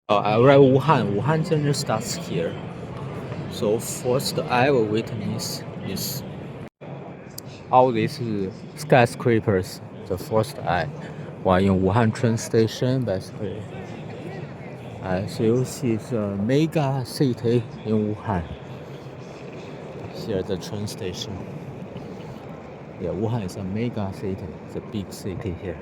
I arrived Wuhan. Wuhan journey starts here. So first I will witness is all these skyscrapers. The first I while in Wuhan train station basically. As you see, it's a mega city in Wuhan. Here the train station. Yeah, Wuhan is a mega city. It's a big city here.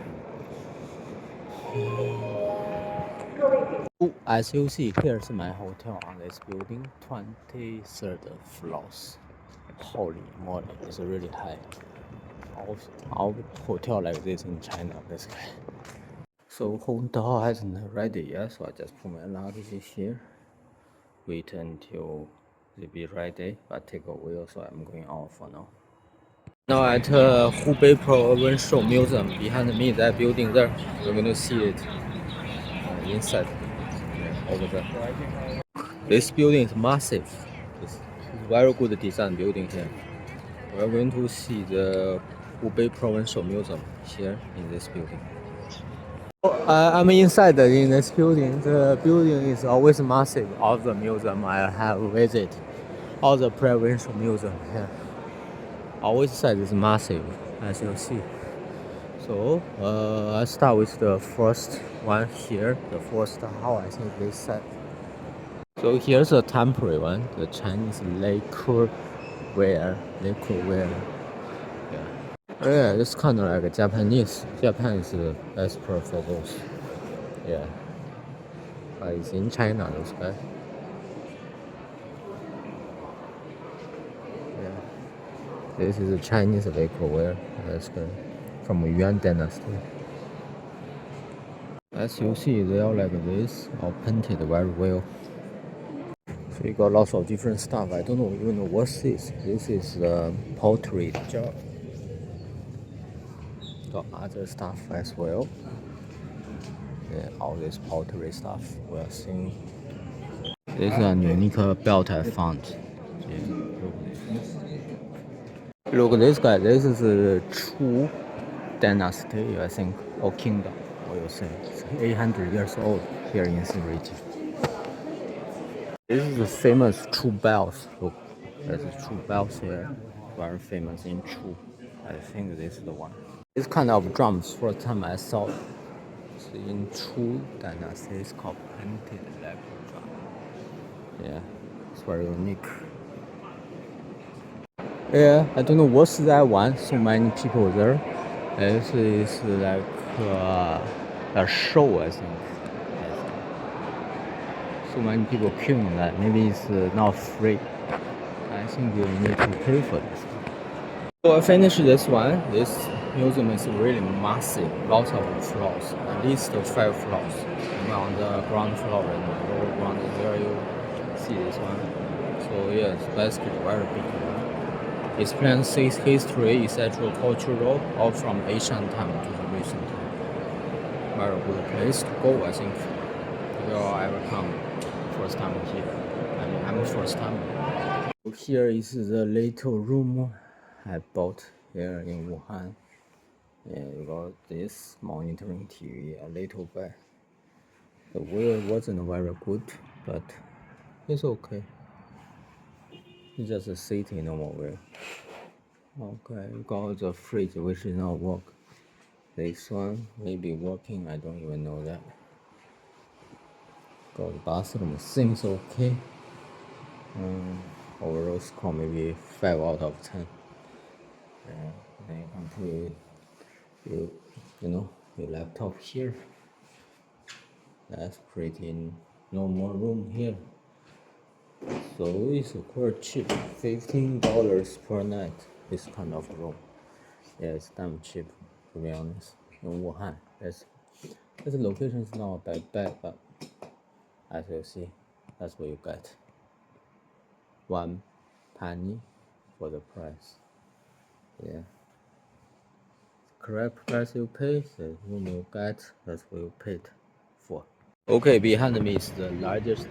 As you see, here's my hotel on this building, 23rd floors. Holy moly, it's really high. Our hotel like this in China, basically. So hotel hasn't ready yet, so I just put my luggage here. Wait until they be ready, but take a while, so I'm going out for now. Now at Hubei Provincial Museum, behind me, that building there, we're going to see it inside, over there. This building is massive. It's very good design building here. We're going to see the Hubei Provincial Museum here in this building. I'm inside in this building. The building is always massive. All the museum I have visited, all the provincial museum here, always said is massive, as you see. So I start with the first one here, the first hall. I think they said. So here's a temporary one, the Chinese lacquer ware. Yeah, it's kind of like a Japanese. Japan is the expert for those. Yeah, it's in China, those guys. Yeah, this is a Chinese lacquerware. That's good. From Yuan Dynasty. As you see, they are like this, all painted very well. So you got lots of different stuff. I don't know even what's this. This is pottery job. Got other stuff as well. Yeah, all this pottery stuff we are seeing. This is a unique belt I found. Yeah, look at this guy. This is a Chu dynasty, I think, or kingdom. What you say? It's 800 years old here in this region. This is the famous Chu bells. Look, there's a Chu bells here. Very famous in Chu. I think this is the one. This kind of drums, first time I saw it. It's in Chu dynasty. It's called painted leopard drum. Yeah, it's very unique. Yeah, I don't know what's that one. So many people there. This is like a show, I think. So many people queuing that. Maybe it's not free. I think you need to pay for this. So I finished this one. This museum is really massive. Lots of floors, at least 5 floors. I'm on the ground floor and the lower ground where you see this one. So yes, basically very big one. Explains history, etc., cultural, all from ancient time to the recent time. Very good place to go, I think. If you ever come first time here. I mean, I'm first time. Here is the little room I bought here in Wuhan. Yeah, you got this monitoring TV, a little bit. The wear wasn't very good, but it's okay. It's just a city normal wear. Okay, you got the fridge which is not work. This one may be working, I don't even know that. Got the bathroom, seems okay. Overall score maybe 5 out of 10. Yeah, then you can put your laptop here. That's pretty normal room here. So it's quite cheap, $15 per night. This kind of room. Yeah, it's damn cheap to be honest. In Wuhan, this location is not that bad, but as you see, that's what you get. 1 penny for the price. Yeah. Correct price you pay, the room you get, that's what you paid for. Okay, behind me is the largest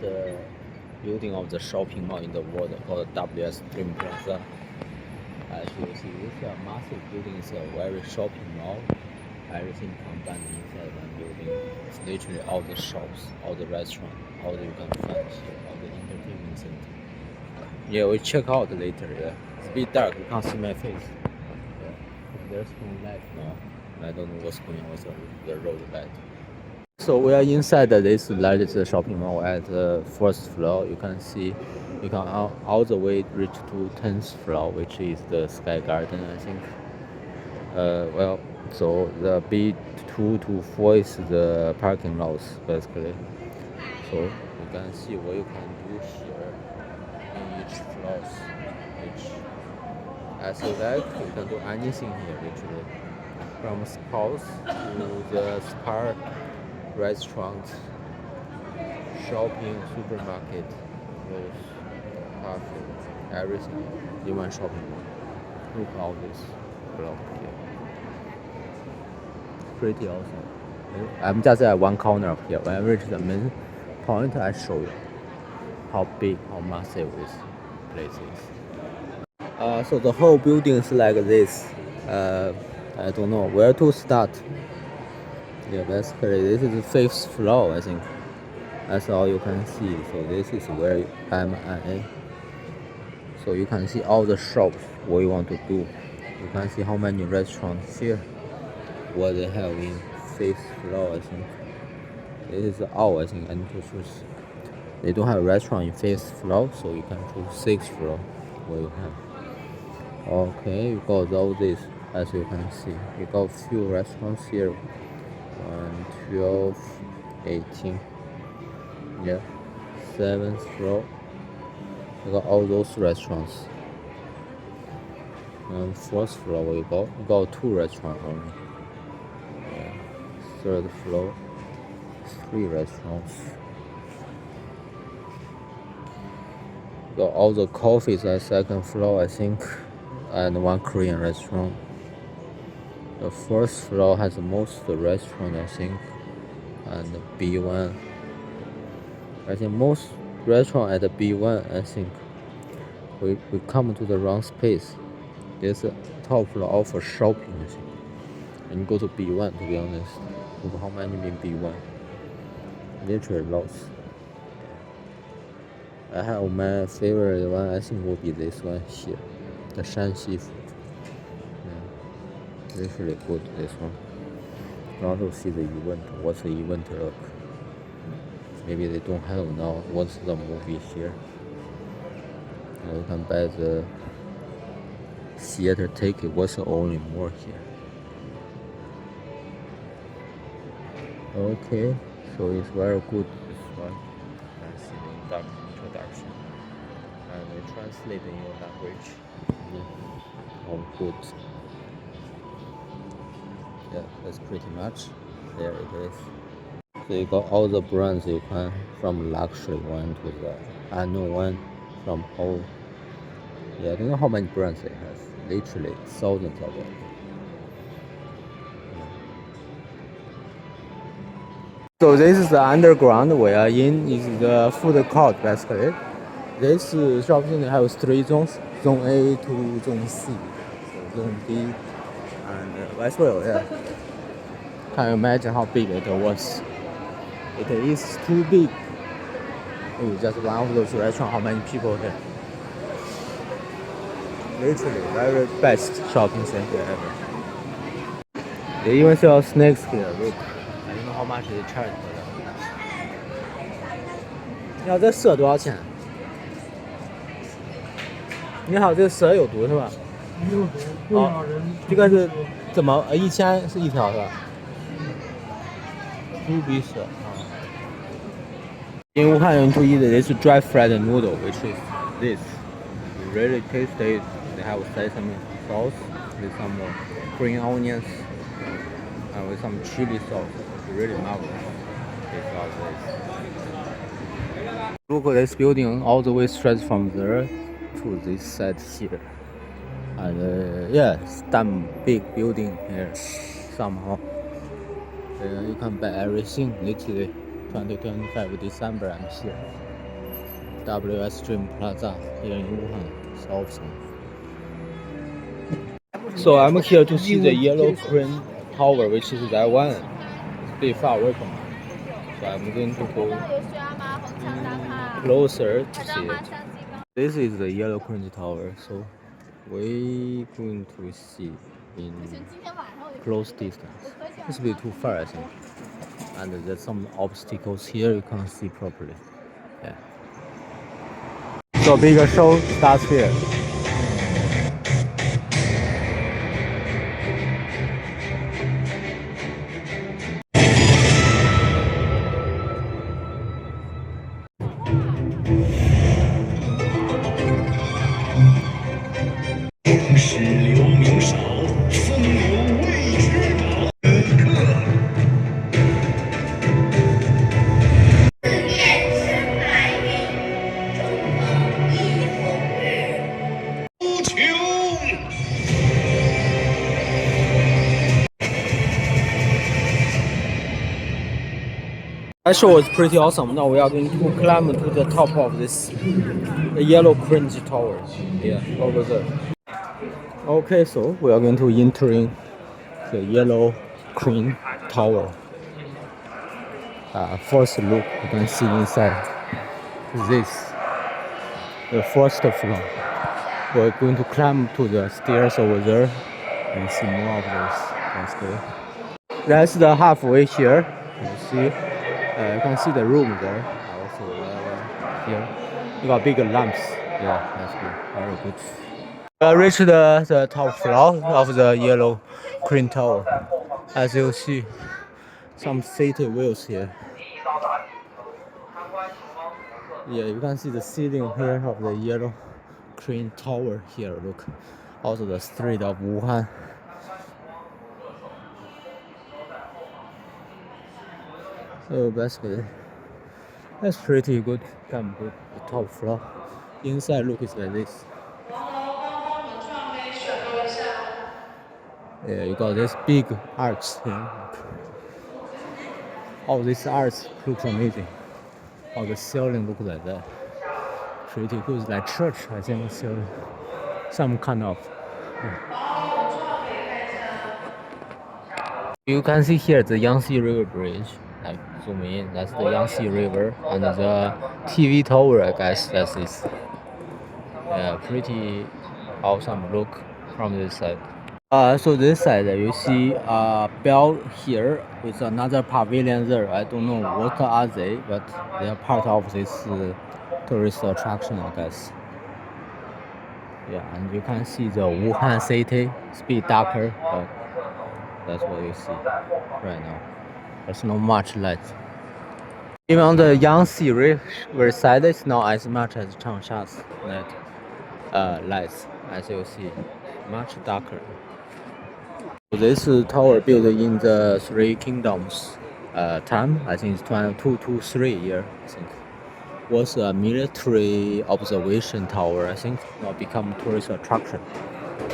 building of the shopping mall in the world called WS Dream Plaza. As you see, this is a massive building. It's a very shopping mall. everything combined inside one building. It's literally all the shops, all the restaurants, all the you can find here, all the entertainment center. Yeah, we check out later. Yeah, it's a bit dark. You can't see my face. Yeah, there's no light now. I don't know what's going on with the road light. So we are inside this largest shopping mall at the first floor. You can see, you can all the way reach to 10th floor, which is the Sky Garden, I think. Well, so the B2 to 4 is the parking lots basically. So you can see what you can do here in each floors. Which, as you like, you can do anything here literally, from spas to the spa, restaurants, shopping, supermarket, clothes, cafe, everything in one shopping mall. Look at all this block here. Pretty awesome. I'm just at one corner of here. When I reach the main point, I show you how big, how massive this place is. So the whole building is like this. I don't know where to start. Yeah, basically this is the 5th floor, I think. That's all you can see. So this is where I'm at. So you can see all the shops, what you want to do. You can see how many restaurants here, what they have in 5th floor, I think. This is all, I think, I need to choose. They don't have a restaurant in 5th floor, so you can choose 6th floor, what you have. Okay, you got all this, as you can see. You got few restaurants here. 1, 12, 18. Yeah, 7th floor. You got all those restaurants. And 4th floor, what you got? You got 2 restaurants only. Yeah. 3rd floor, 3 restaurants. You got all the coffees at 2nd floor, I think, and 1 Korean restaurant. The 1st floor has the most restaurant, I think, and B1. I think most restaurant at the B1, I think we come to the wrong space. This top floor offer shopping, I think. And you go to B1, to be honest. Look how many in B1. Literally lots. I have my favorite one, I think will be this one here. The Shanxi food. Yeah. Literally good, this one. I want to see the event. What's the event look? Maybe they don't have now. What's the movie here? You can buy the theater ticket. What's the only more here? Okay, so it's very good, this one. You can see the introduction. And they translate in your language. Yeah. All good. Yeah, that's pretty much. There it is. So you got all the brands you can, from luxury one to the unknown one, from all. Yeah, I don't know how many brands they have. Literally thousands of them. So this is the underground we are in. Is the food court basically. This shopping center has 3 zones: Zone A to Zone C, so Zone B, and vice versa. Yeah. Can you imagine how big it was? It is too big. Oh, just one of those restaurants. How many people here? Literally, very best shopping center ever. They even sell snakes here. Look, I don't know how much they charge for them. 你好，这蛇多少钱？你好，这蛇有毒是吧？有毒，不咬人。这个是怎么？1000是一条是吧？猪鼻蛇啊。In Wuhan, you need to eat this dry fried noodle, which is this. You really taste it. They have sesame sauce with some green onions and with some chili sauce. It's really marvelous. It's all this. Look at this building all the way straight from there to this side here. And yeah, it's damn big building here somehow. You can buy everything literally. 2025 December, I'm here. WS Dream Plaza here in Wuhan. It's awesome. So I'm here to see the yellow crane tower, which is that one. It's a bit far away from me. So I'm going to go closer to see it. This is the yellow cringe tower, so we're going to see in close distance. It's a bit too far, I think. And there's some obstacles here you can't see properly. Yeah. So bigger show starts here. That show was pretty awesome. Now we are going to climb to the top of this yellow cringe tower. Yeah, over there. Okay, so we are going to entering the yellow cringe tower. First look, you can see inside this, the first floor. We're going to climb to the stairs over there and see more of this. Let's go. That's the halfway here. You see, you can see the room there. Also here, you got big lamps. Yeah, that's good. Very good. We reached the top floor of the yellow crane tower. As you see, some city wheels here. Yeah, you can see the ceiling here of the yellow crane tower here. Look, also the street of Wuhan. So basically, that's pretty good. Come good. The top floor. Inside look is like this. Yeah, you got this big arch here. All this arch looks amazing. All the ceiling look like that. Pretty good, like church, I think. Ceiling. Some kind of. You can see here the Yangtze River Bridge. Like zoom in, that's the Yangtze River, and the TV tower. I guess that's this. Yeah, pretty awesome look from this side. So this side you see a bell here with another pavilion there. I don't know what are they, but they are part of this tourist attraction, I guess. Yeah, and you can see the Wuhan city. It's a bit darker, but that's what you see right now. There's not much light. Even on the Yangtze River side, it's not as much as Changsha's lights, as you see, much darker. This tower built in the Three Kingdoms time. I think it's 2223 year. I think was a military observation tower. I think now become tourist attraction,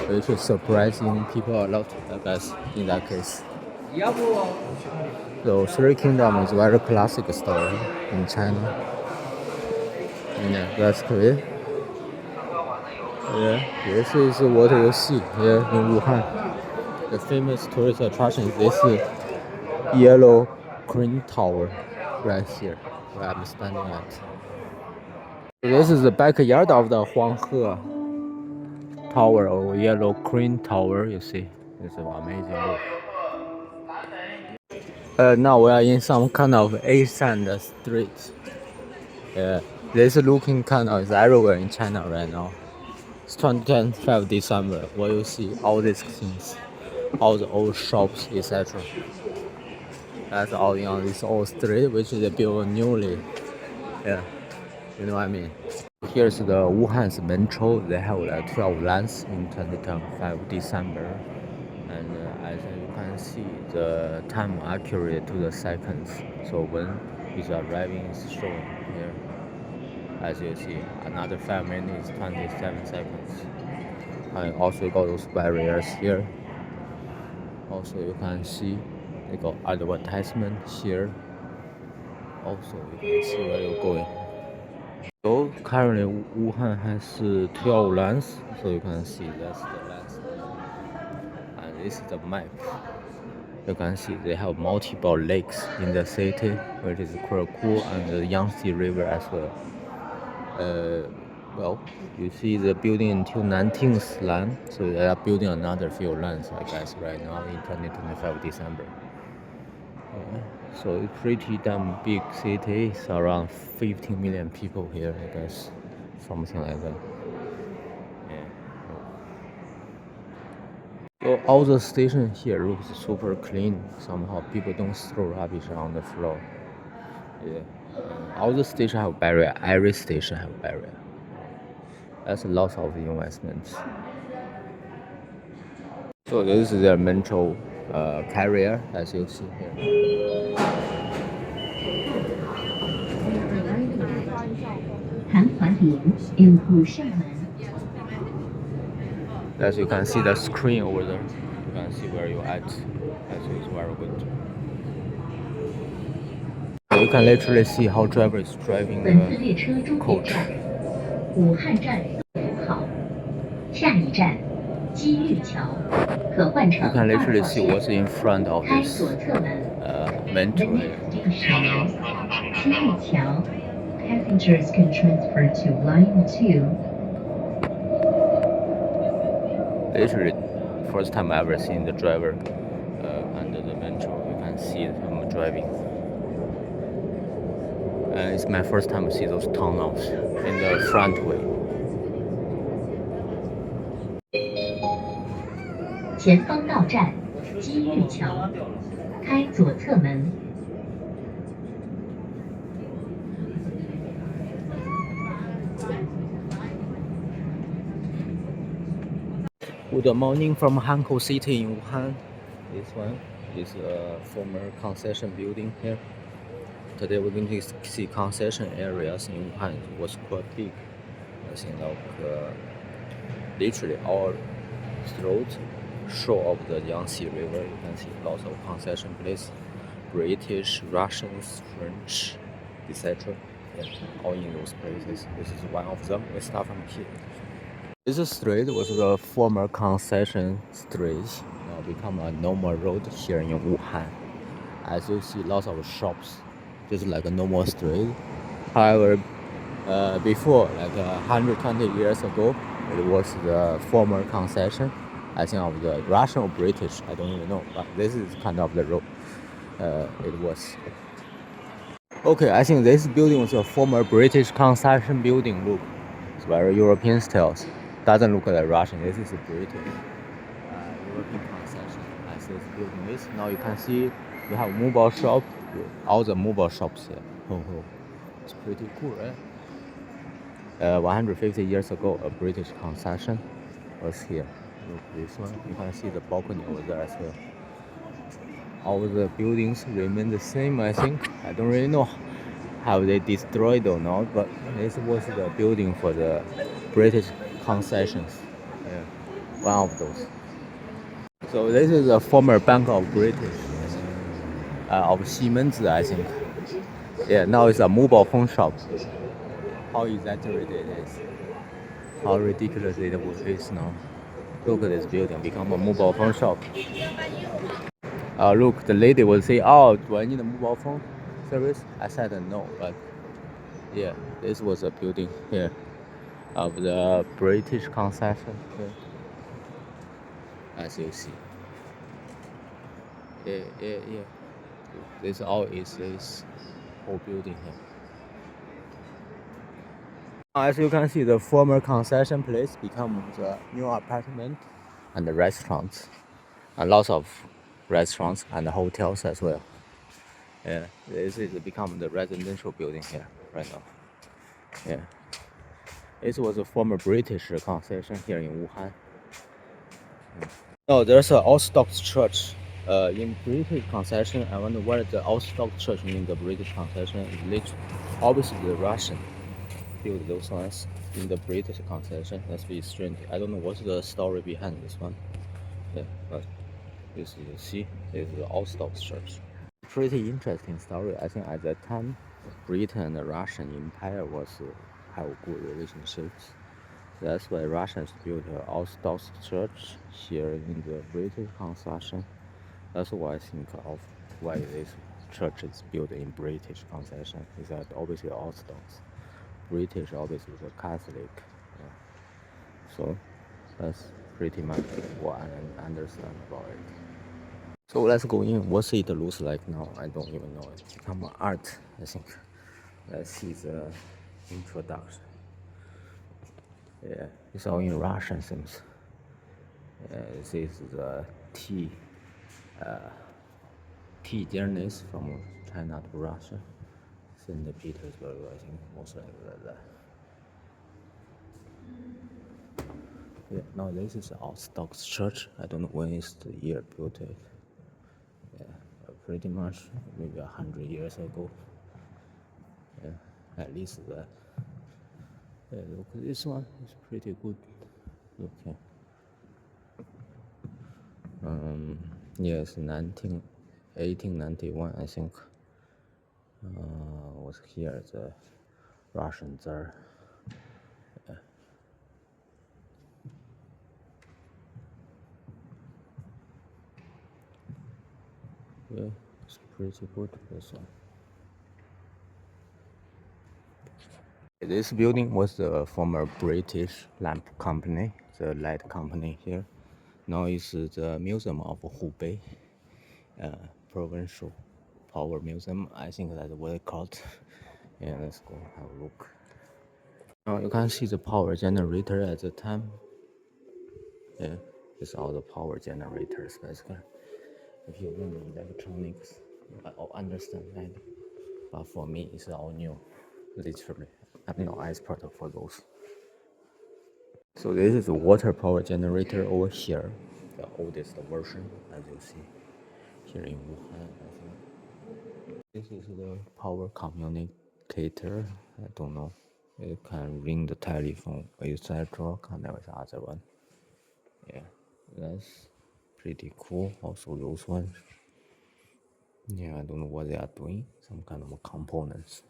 which is surprising people a lot. I guess in that case. So Three Kingdoms is a very classic story in China. Yeah, that's clear. Yeah, this is what you see here in Wuhan. The famous tourist attraction is this yellow crane tower right here where I'm standing at. This is the backyard of the Huanghe Tower or yellow crane tower. You see, it's an amazing look. Now we are in some kind of Asian street. This looking kind of is everywhere in China right now. It's 2025 December. Where you see all these things, all the old shops, etc. That's all on this old street, which is built newly. Yeah, you know what I mean. Here's the Wuhan's metro. They have like 12 lines in 2025 December, and as you can see, the time accurate to the seconds. So when it's arriving is showing here. As you see, another 5 minutes 27 seconds. And also got those barriers here. Also you can see they got advertisement here. Also you can see where you're going. So currently Wuhan has 12 lines, so you can see that's the lines. And this is the map. You can see they have multiple lakes in the city, which is quite cool, and the Yangtze River as well. Well, you see the building until 19th line, so they are building another few lines, I guess, right now in 2025 December. So it's pretty damn big city. It's around 15 million people here, I guess, something like that. Yeah. So all the station here looks super clean. Somehow people don't throw rubbish on the floor. Yeah. All the station have barrier. Every station have barrier. That's lots of investments. So this is their metro carrier, as you see here. 韩华亭入户上门。As you can see the screen over there, you can see where you're at. Actually, it's very good. You can literally see how driver is driving the coach. 武汉站好，下一站机遇桥，可换乘2号线，开左侧门。metro. 机遇桥 Passengers can transfer to line 2. Literally, first time I ever seen the driver under the metro. You can see him driving. And it's my first time to see those tunnels in the front way. 前方到站机遇桥，开左侧门。Good morning from Hankou City in Wuhan. This one is a former concession building here. Today we're going to see concession areas in Wuhan. It was quite big. I think literally all throughout shore of the Yangtze River. You can see lots of concession places, British, Russians, French, etc. Yeah, all in those places. This is one of them. We start from here. This street was the former concession street, now become a normal road here in Wuhan. As you see, lots of shops, just like a normal street. However, before, like 120 years ago, it was the former concession, I think of the Russian or British, I don't even know, but this is kind of the road it was. Okay, I think this building was a former British concession building. Look, it's very European styles. Doesn't look like Russian. This is a British European concession. As this building is now, you can see we have mobile shop, all the mobile shops here. It's pretty cool, right? 150 years ago, a British concession was here. Look, this one, you can see the balcony over there as well. All the buildings remain the same, I think. I don't really know how they destroyed or not, but this was the building for the British concessions. Yeah, one of those. So this is a former Bank of British, of Siemens, I think. Yeah, now it's a mobile phone shop. How exaggerated it is. How ridiculous it is now. Look at this building, become a mobile phone shop. Look, the lady will say, "Oh, do I need a mobile phone service?" I said no, but yeah, this was a building here of the British concession here, as you see. Yeah. This all is this whole building here. As you can see, the former concession place become the new apartment and the restaurants, and lots of restaurants and hotels as well. Yeah, this is become the residential building here right now. Yeah, this was a former British concession here in Wuhan. No, there's an Orthodox church in British concession. I wonder what the Orthodox church in the British concession is. Literally, obviously the Russian built those ones in the British concession. That's pretty strange. I don't know what's the story behind this one. Yeah, but this you see is the Orthodox church. Pretty interesting story. I think at that time, Britain and the Russian Empire was have good relationships. That's why Russians built an Orthodox church here in the British concession. That's what I think of why this church is built in British concession. Is that obviously Orthodox. British obviously the Catholic. Yeah. So that's pretty much what I understand about it. So let's go in. What's it looks like now? I don't even know. It's become art, I think. Let's see the introduction. Yeah, it's all in Russian things. This is the tea journeys from China to Russia. St. Petersburg, I think, most likely that. Yeah, now this is Orthodox Church. I don't know when is the year built. Yeah, pretty much maybe 100 years ago. Yeah, at least that. Yeah, look, this one is pretty good looking. Yes, 1891, I think. Was here the Russian Tsar. Yeah, it's pretty good. This one. This building was the former British lamp company, the light company here. Now it's the Museum of Hubei, Provincial Power Museum. I think that's what it's called. Yeah, let's go have a look. Now you can see the power generator at the time. Yeah, it's all the power generators basically. If you learn electronics, I'll understand that. But for me, it's all new, literally. I'm no expert for those. So this is a water power generator over here, the oldest version, as you see here in Wuhan. I think this is the power communicator. I don't know. It can ring the telephone, etc. Connect with other one. Yeah, that's pretty cool. Also those ones. Yeah, I don't know what they are doing. Some kind of components.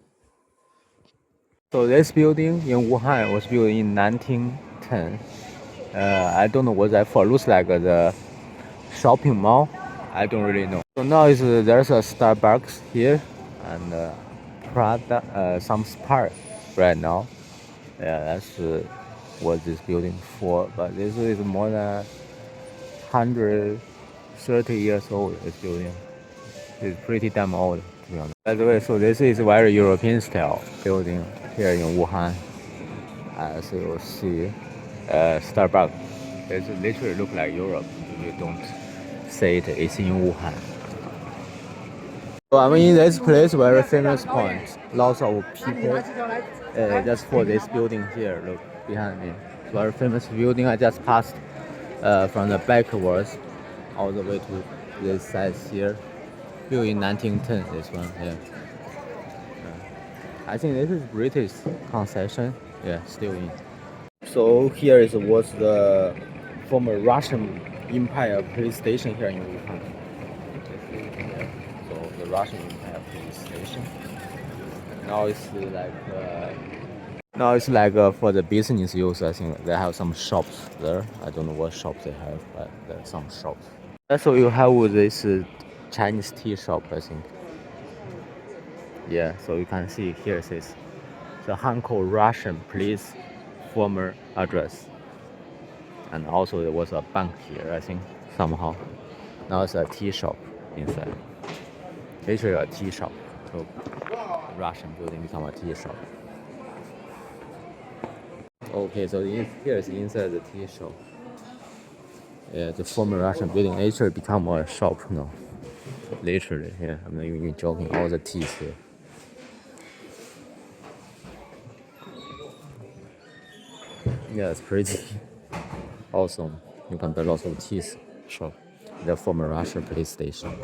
So this building in Wuhan was built in 1910. I don't know what that for. Looks like the shopping mall. I don't really know. So now is there's a Starbucks here and Prada, some Spark right now. Yeah, that's what this building for. But this is more than 130 years old. This building is pretty damn old, to be honest. By the way, so this is very European style building here in Wuhan. As you see, Starbucks. It literally look like Europe if you don't say it. It's in Wuhan. So I'm in this place, very famous point. Lots of people just for this building here. Look behind me. It's very famous building. I just passed from the backwards all the way to this side here. Built in 1910. This one, yeah. I think this is British concession. Yeah, still in. So here is what's the former Russian Empire police station here in Wuhan. So the Russian Empire police station. Now it's like for the business use. I think they have some shops there. I don't know what shops they have, but there are some shops. Also, you have this Chinese tea shop. I think. Yeah. So you can see here it says the Hankou Russian police former address. And also there was a bank here, I think, somehow. Now it's a tea shop inside. Literally a tea shop. So Russian building become a tea shop. Okay, so here is inside the tea shop. Yeah, the former Russian building literally become a shop now. Literally, yeah, I'm not even joking. All the teas here. Yeah, it's pretty awesome. You can buy lots of teas shop. The former Russian police station.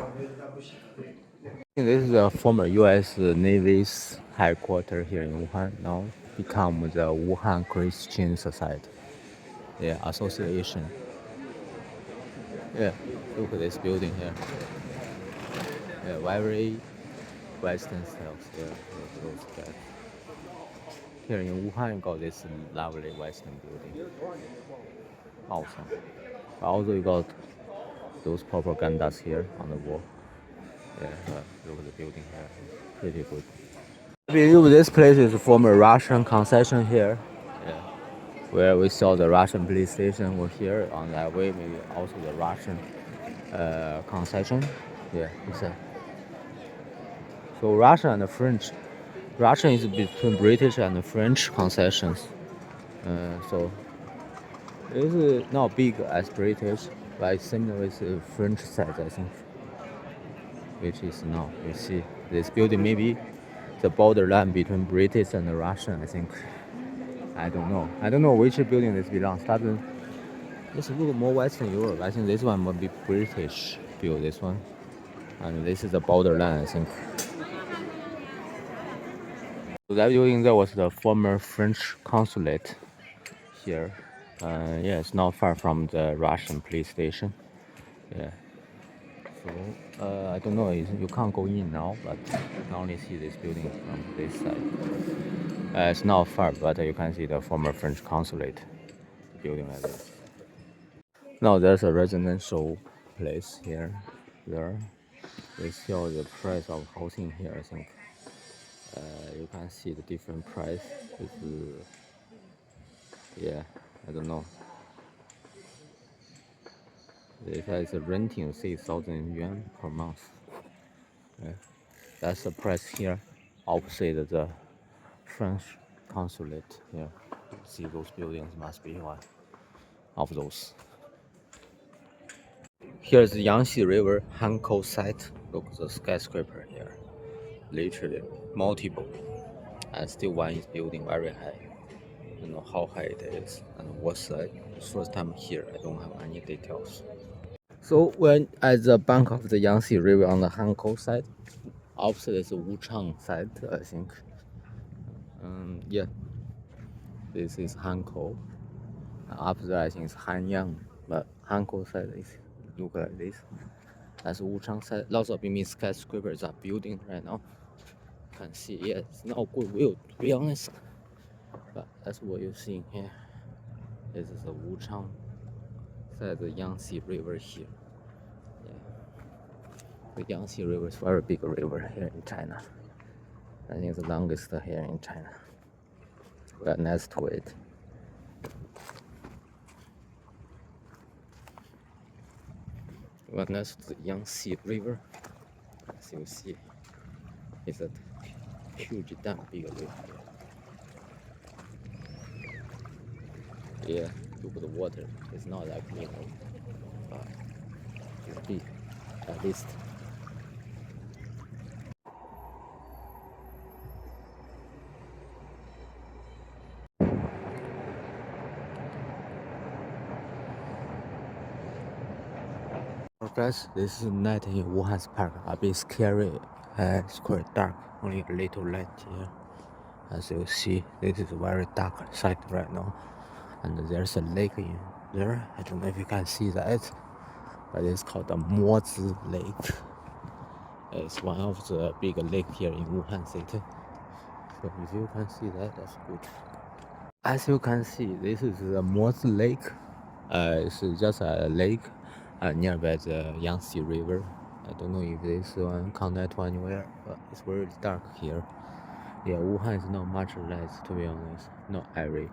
This is the former U.S. Navy's headquarters here in Wuhan. Now become the Wuhan Christian Society. Yeah, association. Yeah, look at this building here. Yeah, very Western styles. Yeah, those guys. Here in Wuhan, you got this lovely Western building. Awesome. Also, you got those propagandas here on the wall. Yeah, look at the building here, pretty good. I believe this place is former Russian concession here. Yeah, where we saw the Russian police station were here on that way, maybe also the Russian concession. Yeah, it's a. So Russia and the French. Russian is between British and French concessions. So it's not big as British, but it's similar with the French side, I think. Which is now you see this building maybe the borderline between British and Russian, I think. I don't know. I don't know which building this belongs. But this look more Western Europe. I think this one would be British build. This one, and this is the borderline, I think. So that building there was the former French consulate here. Yeah, it's not far from the Russian police station. Yeah. So I don't know. You can't go in now, but you can only see this building from this side. It's not far, but you can see the former French consulate building like this. Now there's a residential place here. There, they show the price of housing here. I think you can see the different price. It's, yeah, I don't know. This is renting 6,000 yuan per month. Yeah. That's the price here, opposite the French consulate here. See those buildings must be one of those. Here's the Yangtze River Hankou site. Look at the skyscraper here. Literally multiple. And still one is building very high. I don't know how high it is and what side. First time here, I don't have any details. So when at the bank of the Yangtze River on the Hankou side, opposite is the Wuchang side, I think. Yeah, this is Hankou. Up there, I think it's Hanyang, but Hankou side is look like this. That's Wuchang side. Lots of big skyscrapers are building right now. You can see, yeah, it's not good view to be honest, but that's what you're seeing here. This is the Wuchang side, the Yangtze River here. Yeah, the Yangtze River is a very big river here in China. I think it's the longest here in China. We are next to it. We are next to the Yangtze River. As you see, it's a huge dam, big river. Yeah, look at the water. It's not that clean, but it's big, at least. Guys, this is night in Wuhan's park. A bit scary. It's quite dark. Only a little light here. As you see, this is a very dark site right now. And there's a lake in there. I don't know if you can see that, but it's called the Mozi Lake. It's one of the big lakes here in Wuhan city. So if you can see that, that's good. As you can see, this is the Mozi Lake. It's just a lake nearby the Yangtze River. I don't know if this one connect to anywhere, but it's very dark here. Yeah, Wuhan is not much light, to be honest. Not every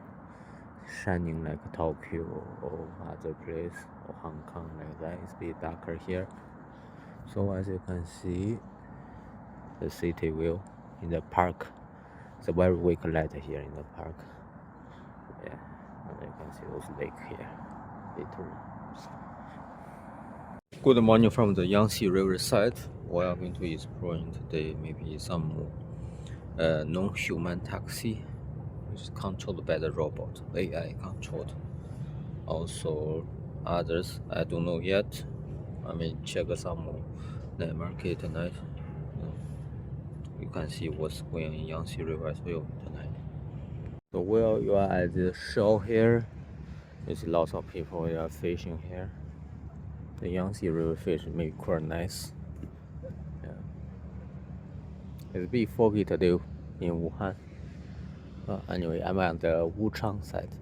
shining like Tokyo or other place or Hong Kong like that. It's a bit darker here. So as you can see, the city view in the park. It's a very weak light here in the park. Yeah, and you can see those lakes here. Literally. Good morning from the Yangtze River side. We are going to exploring today maybe some non-human taxi, which is controlled by the robot, AI controlled. Also others I don't know yet. I mean check some night market tonight. You can see what's going on in Yangtze River as well tonight. So while you are at the shore here, there's lots of people who are fishing here. The Yangtze River fish may be quite nice. Yeah. It's a bit foggy today in Wuhan. Anyway, I'm on the Wuchang side.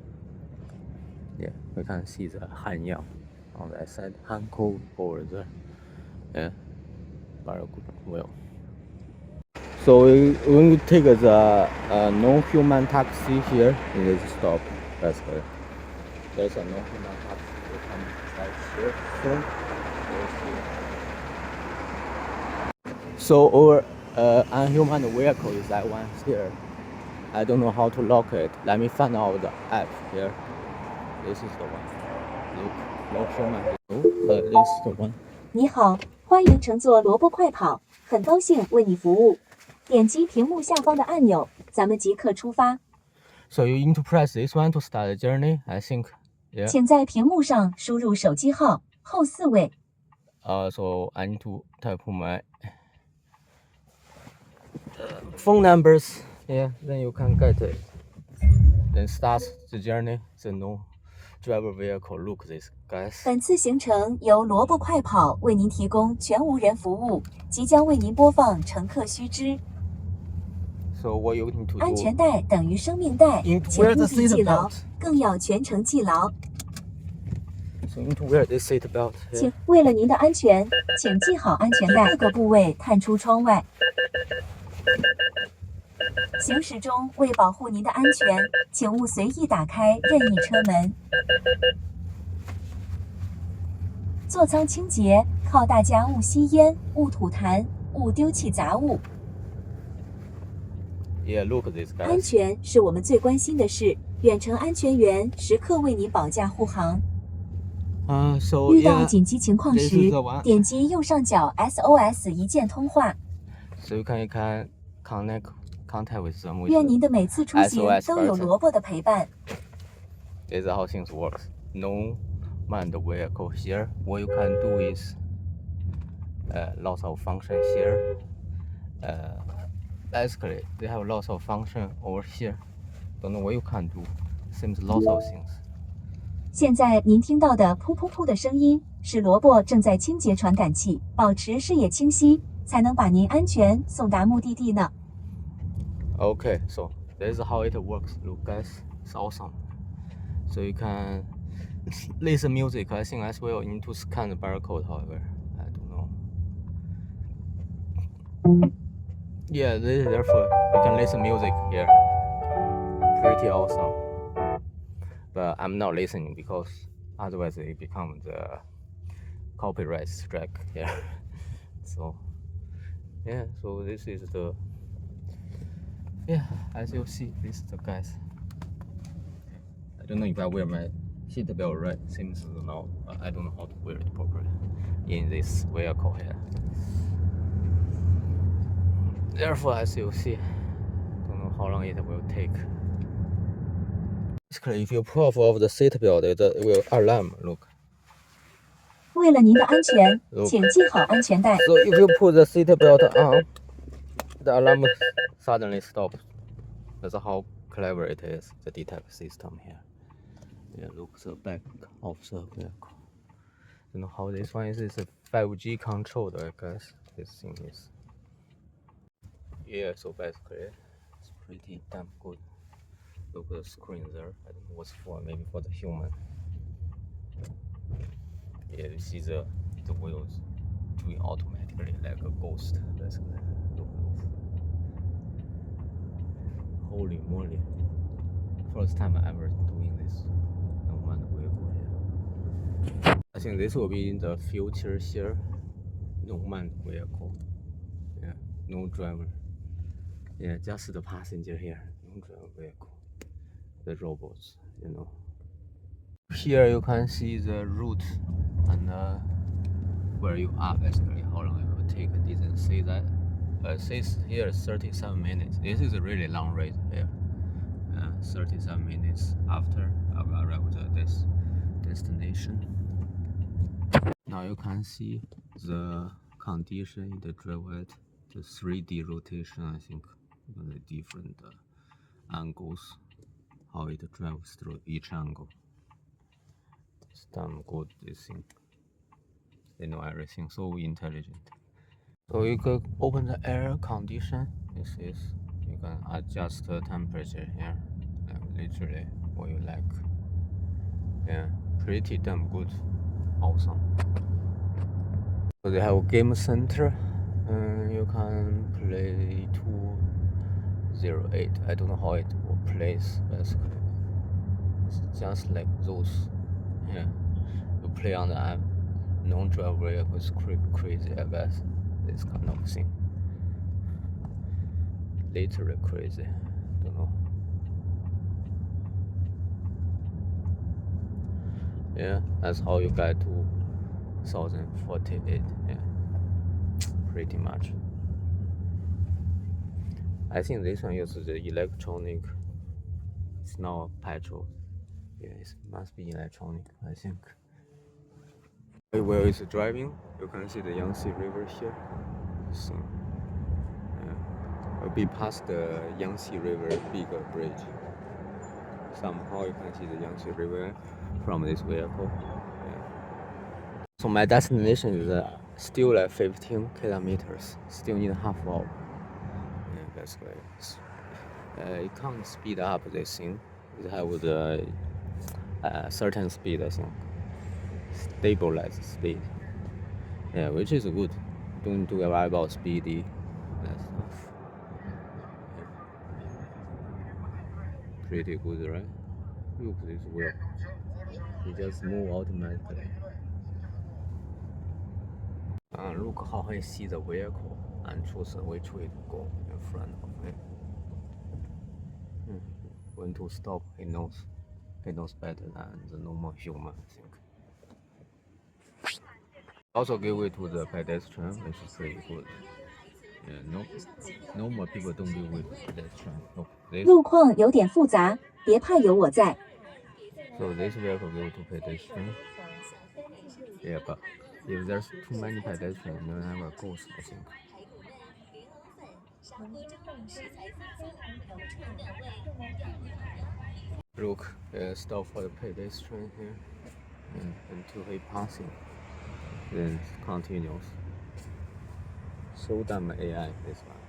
Yeah, we can see the Hanyang. on that side, Hanko over there. Yeah, very good. Well, so we're going to take the non-human taxi here in this stop. That's good. There's a non-human taxi. We come right here soon. So our unhuman vehicle is that one here. I don't know how to lock it. Let me find out the app here. This is the one. Look, no human. This is the one. 你好，欢迎乘坐萝卜快跑，很高兴为你服务。点击屏幕下方的按钮，咱们即刻出发。So you need to press this one to start the journey. I think. Yeah. 请在屏幕上输入手机号后4位。So I need to type my phone numbers. Yeah, then you can get it. Then start the journey. The no driver vehicle. Look this, guys. 本次行程由萝卜快跑为您提供全无人服务，即将为您播放乘客须知。So what you need to do? 安全带等于生命带，请务必系牢，更要全程系牢。So you need to wear this seat belt. 请为了您的安全，请系好安全带，各个部位探出窗外。行驶中，为保护您的安全，请勿随意打开任意车门。座舱清洁，靠大家勿吸烟、勿吐痰、勿丢弃杂物。Yeah, look at this, guys. 安全是我们最关心的事，远程安全员时刻为您保驾护航。So 遇到紧急情况时 this is the one. 点击右上角 SOS 一键通话。So you can contact with them. 愿您的每次出行都有萝卜的陪伴。This is how things work. No manned vehicle here. What you can do is lots of function here. Basically, they have lots of function over here. Don't know what you can do. Seems lots of things. 现在您听到的噗噗噗的声音，是萝卜正在清洁传感器，保持视野清晰，才能把您安全送达目的地呢。Okay, so this is how it works. Look, guys, it's awesome. So you can listen music. I think as well. You need to scan the barcode, however. I don't know. Yeah, therefore you can listen music here. Pretty awesome. But I'm not listening because otherwise it becomes the copyright strike here. So yeah, so this is the as you see, this is the guys. I don't know if I wear my seat belt right. Seems now I don't know how to wear it properly in this vehicle here. Therefore, as you see, don't know how long it will take. Basically, if you pull off of the seat belt, it will alarm. Look. 为了您的安全，请系好安全带。 So if you put the seat belt on, the alarm suddenly stops. That's how clever it is, the detect system here. Yeah, look the back of the vehicle. You know how this one is? It's a 5G controlled, I guess. This thing is. Yeah, so basically, it's pretty damn good. Look at the screen there. I don't know what's for. Maybe for the human. Yeah, you see the wheels doing automatically like a ghost. Basically, look at this. Holy moly! First time I ever doing this. No manned vehicle here. I think this will be in the future here. No manned vehicle. Yeah, no driver. Yeah, just the passenger here. No driver vehicle. The robots, you know. Here you can see the route and where you are basically, how long it will take. It didn't say that. It says here 37 minutes. This is a really long ride here. 37 minutes after I arrived at this destination. Now you can see the condition in the driveway, the 3D rotation, I think, the different angles, how it drives through each angle. It's damn good, this thing. They know everything, so intelligent. So you can open the air condition. This is, you can adjust the temperature here. Literally what you like. Yeah, pretty damn good. awesome. So they have a game center. You can play 208. I don't know how it will plays basically. It's just like those. Yeah, you play on the non-driver vehicle. It's crazy, I guess. This kind of thing. Literally crazy. Don't know. Yeah, that's how you get to 1048. Yeah, pretty much. I think this one uses the electronic. It's not petrol. Yeah, it must be electronic, I think. While it's driving, you can see the Yangtze River here. So, yeah, we'll be past the Yangtze River bigger bridge. Somehow you can see the Yangtze River from this vehicle. Yeah. So my destination is still like 15 kilometers. Still need half hour. Yeah, basically. It can't speed up this thing. It have the certain speed, I think. Stabilize speed. Yeah, which is good. Don't worry about speedy. That stuff. Yeah. Pretty good, right? Look this wheel. It just move automatically. Look how he sees the vehicle and choose which way to go in front of him. When to stop, he knows. He knows better than the normal human, I think. Also give way to the pedestrian, which is pretty good. Yeah, no more people don't give way to pedestrian. Look, this. 路况有点复杂，别怕，有我在。 So this vehicle go to pedestrian. Yeah, but if there's too many pedestrians, no never goes, I think. Look, stop for the pedestrian here, until he passing, then continues. So dumb AI, this one.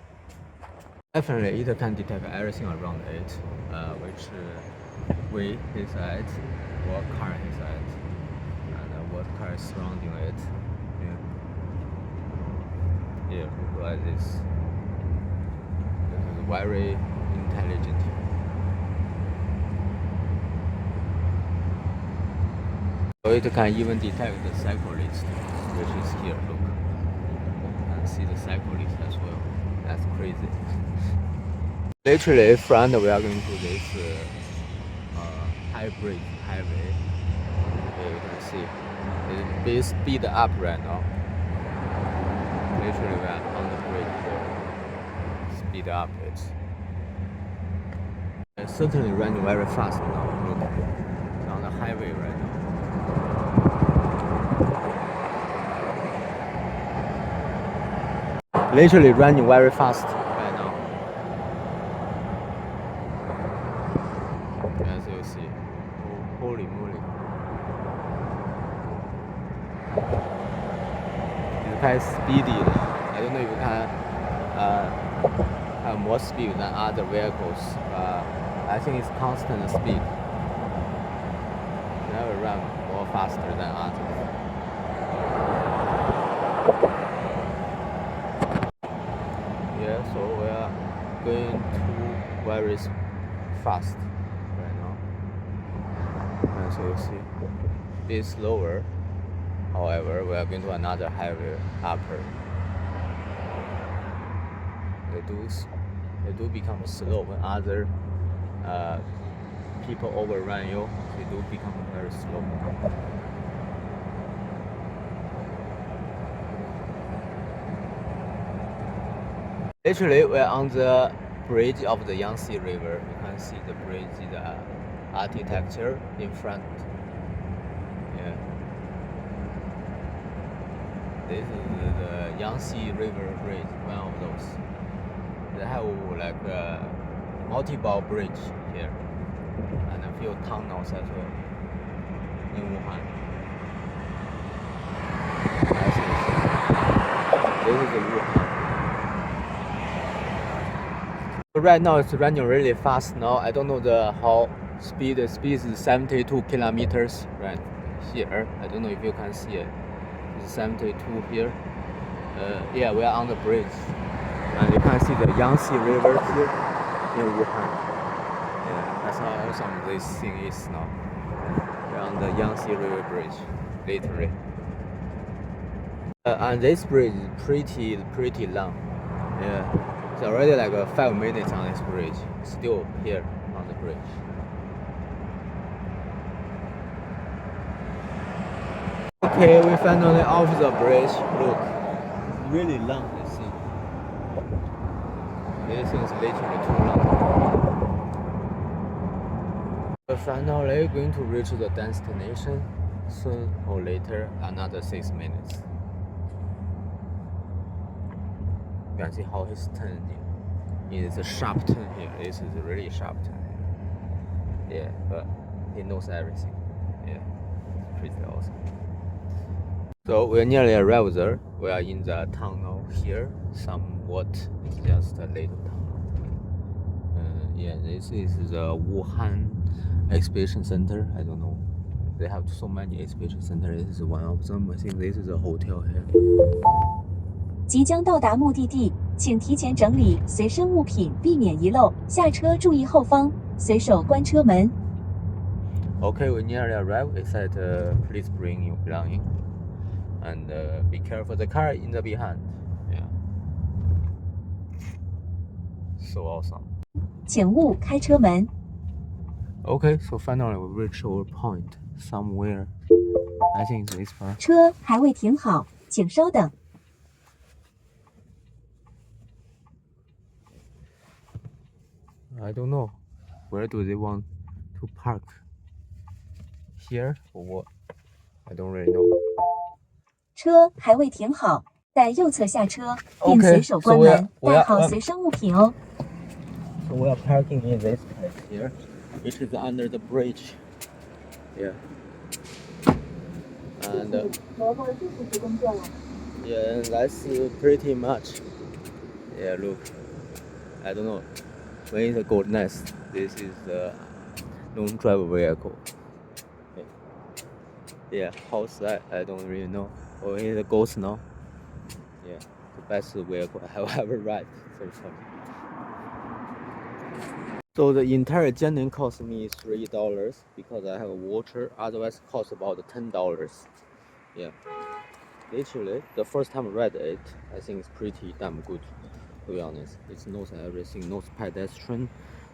Definitely, it can detect everything around it, which way is at, what car is at, and what car is surrounding it. Yeah, look at this. This is very intelligent. So it can even detect the cyclist, which is here. Look, you can see the cyclist as well. That's crazy. Literally, friend, we are going to this hybrid highway. Here you can see it's big speed up right now. Literally, we are on the bridge here. Speed up it's certainly running very fast now. Look, it's on the highway right now. Literally running very fast right now. As you see. Oh, holy moly. It's quite speedy. I don't know if you can have more speed than other vehicles. I think it's constant speed. Never run more faster than others. Yeah, so we are going too very fast right now. And so you see, it's slower. However, we are going to another highway upper. They do become slow when other people overrun you. They do become very slow. Literally, we're on the bridge of the Yangtze River. You can see the bridge, the architecture in front. Yeah. This is the Yangtze River Bridge, one of those. They have like a multiple bridge here and a few tunnels as well in Wuhan. This is Wuhan. Right now it's running really fast now. I don't know how speed. The speed is 72 kilometers right here. I don't know if you can see it. It's 72 here. Yeah, we are on the bridge, and you can see the Yangtze River here in Wuhan. Yeah, that's how awesome this thing is now. We're on the Yangtze River bridge, literally. And this bridge is pretty long. Yeah, it's already like 5 minutes on this bridge. Still here on the bridge. Okay, we finally off the bridge. Look, really long this thing. This thing is literally too long. We're finally going to reach the destination soon or later, another 6 minutes. You can see how he's turning. It's a sharp turn here. This is a really sharp turn here. Yeah, but he knows everything. Yeah, it's pretty awesome. So we nearly arrived there. We are in the tunnel here, somewhat. It's just a little tunnel. Yeah, this is the Wuhan exhibition center. I don't know. They have so many exhibition centers. This is one of them. I think this is a hotel here. 即将到达目的地，请提前整理随身物品，避免遗漏。下车注意后方，随手关车门。Okay, we nearly arrived. It said, please bring your belongings and be careful the car in the behind. Yeah. So awesome. 请勿开车门。 Okay, so finally we reach our point somewhere. I think it's this part. 车还未停好，请稍等。 I don't know. Where do they want to park? Here or what? I don't really know. 车还未停好，在右侧下车，并随手关门，带好随身物品哦。 So we are parking in this place here, which is under the bridge. Yeah. And yeah, that's pretty much. Yeah, look. I don't know. When it's a gold nest, this is the non-driver vehicle. Yeah, how's that? I don't really know. Or it's a ghost now. Yeah, the best vehicle I have ever ride so far. So the entire journey cost me $3 because I have a voucher. Otherwise, it costs about $10. Yeah, literally, the first time I read it, I think it's pretty damn good. To be honest, it knows everything. Knows pedestrian,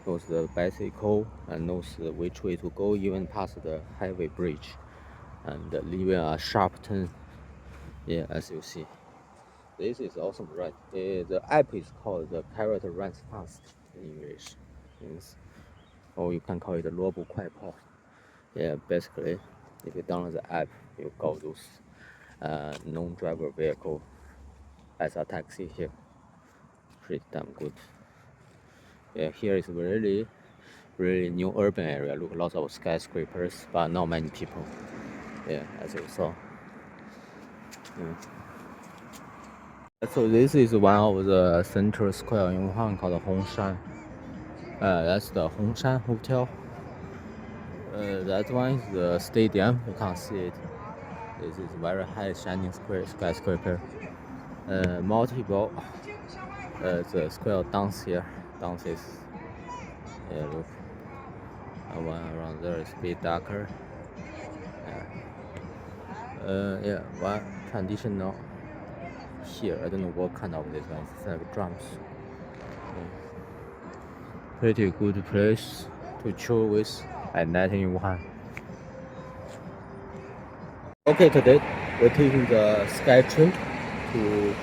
knows the bicycle, and knows which way to go, even past the highway bridge, and leaving a sharp turn. Yeah, as you see, this is awesome, right? The app is called the Carrot Runs Fast in English. Or you can call it 萝卜快跑. Yeah, basically, if you download the app, you call those non-driver vehicle as a taxi here. Pretty damn good. Yeah, here is really new urban area. Look, lots of skyscrapers, but not many people. Yeah, as you saw. Yeah. So this is one of the central square in Wuhan called Hongshan. That's the Hongshan Hotel. That one is the stadium. You can't see it. This is very high shining skyscraper. Multiple the square dance here. Dances. Yeah, look. One around there is a bit darker. Yeah, one traditional here. I don't know what kind of this one. It's like drums. Pretty good place to chill with at night in Wuhan. Okay, today we're taking the sky train to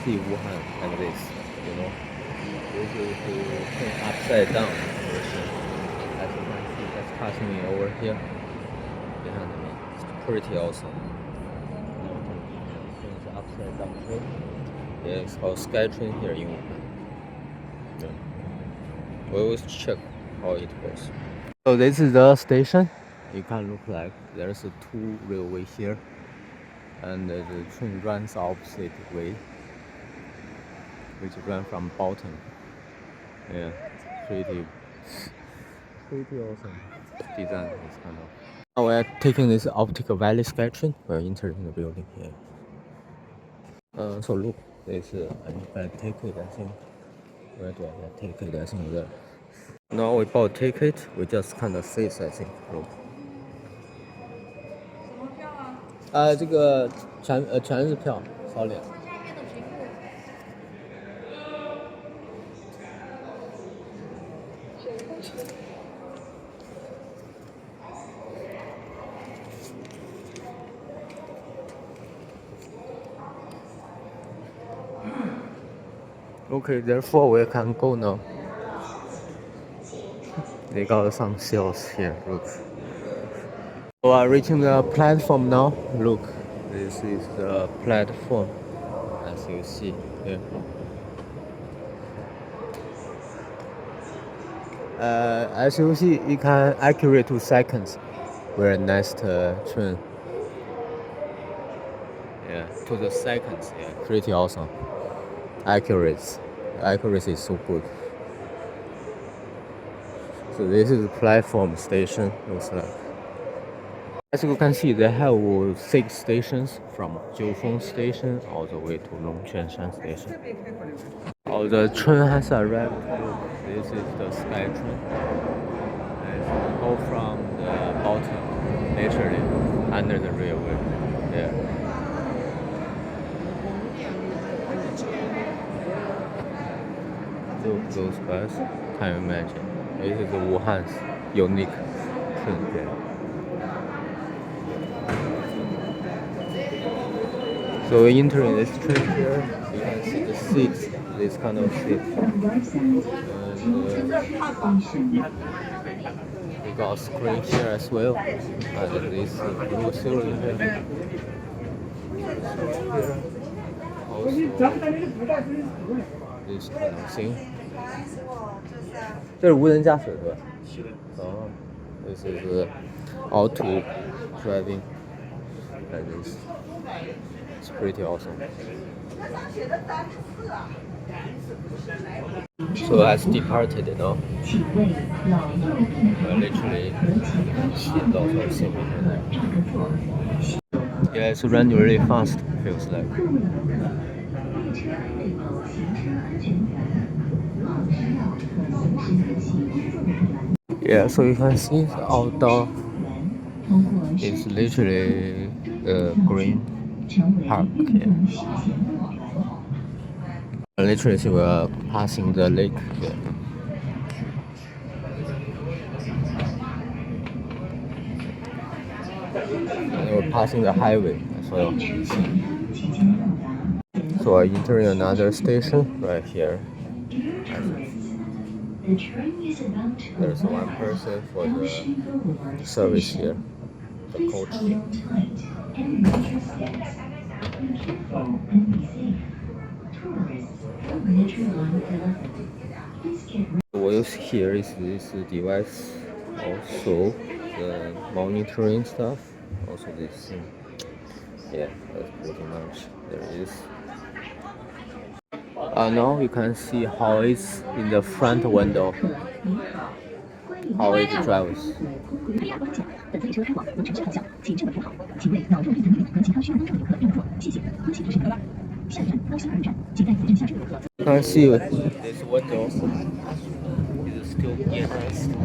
see Wuhan like this, you know. This is to turn upside down version. As you can see, that's passing me over here behind me. It's pretty awesome. It's upside down train. Yeah, it's called sky train here in Wuhan. Yeah. We always check how it goes. So this is the station. You can look like there's two railway here, and the train runs opposite way, which run from bottom. Yeah, pretty awesome design is kind of. Now we're taking this optical valley sketching. We're entering the building here. So look, this if I take it, I think where do I take it? I think there. Now we bought ticket, we just kind of see, I think. Look. 这个全日票，扫脸。Okay, therefore we can go now. They got some sales here. Look. We are reaching the platform now. Look, this is the platform, as you see here. As you see, you can accurate 2 seconds. Where next train. Yeah, to the seconds. Yeah, pretty awesome. Accuracy is so good. So this is the platform station. Looks like. As you can see, they have 6 stations from Jiufeng Station all the way to Longquanshan Station. Oh, the train has arrived. Look, this is the sky train. It go from the bottom, literally under the railway. There. Look, those bus. Can you imagine? This is the Wuhan's unique train here. So entering this train here, you can see the seats, this kind of seats. And we got a screen here as well. And this blue ceiling here. Also, this kind of thing. 这是无人驾驶对吧？是的。哦 ，this is auto driving. Like this. It's pretty awesome. So has departed now. Literally, lots of scenery here. Yeah, it's running really fast. Feels like. Yeah, so you can see the outdoor. It's literally a green park here. Literally, we are passing the lake here. And we're passing the highway as well. So we're entering another station right here. There's one person for the service here, the coach. What you see here is this device, also the monitoring stuff, also this thing. Yeah, that's pretty much there is. Now you can see how it's in the front window, how it drives. You can see this window is still enhanced. You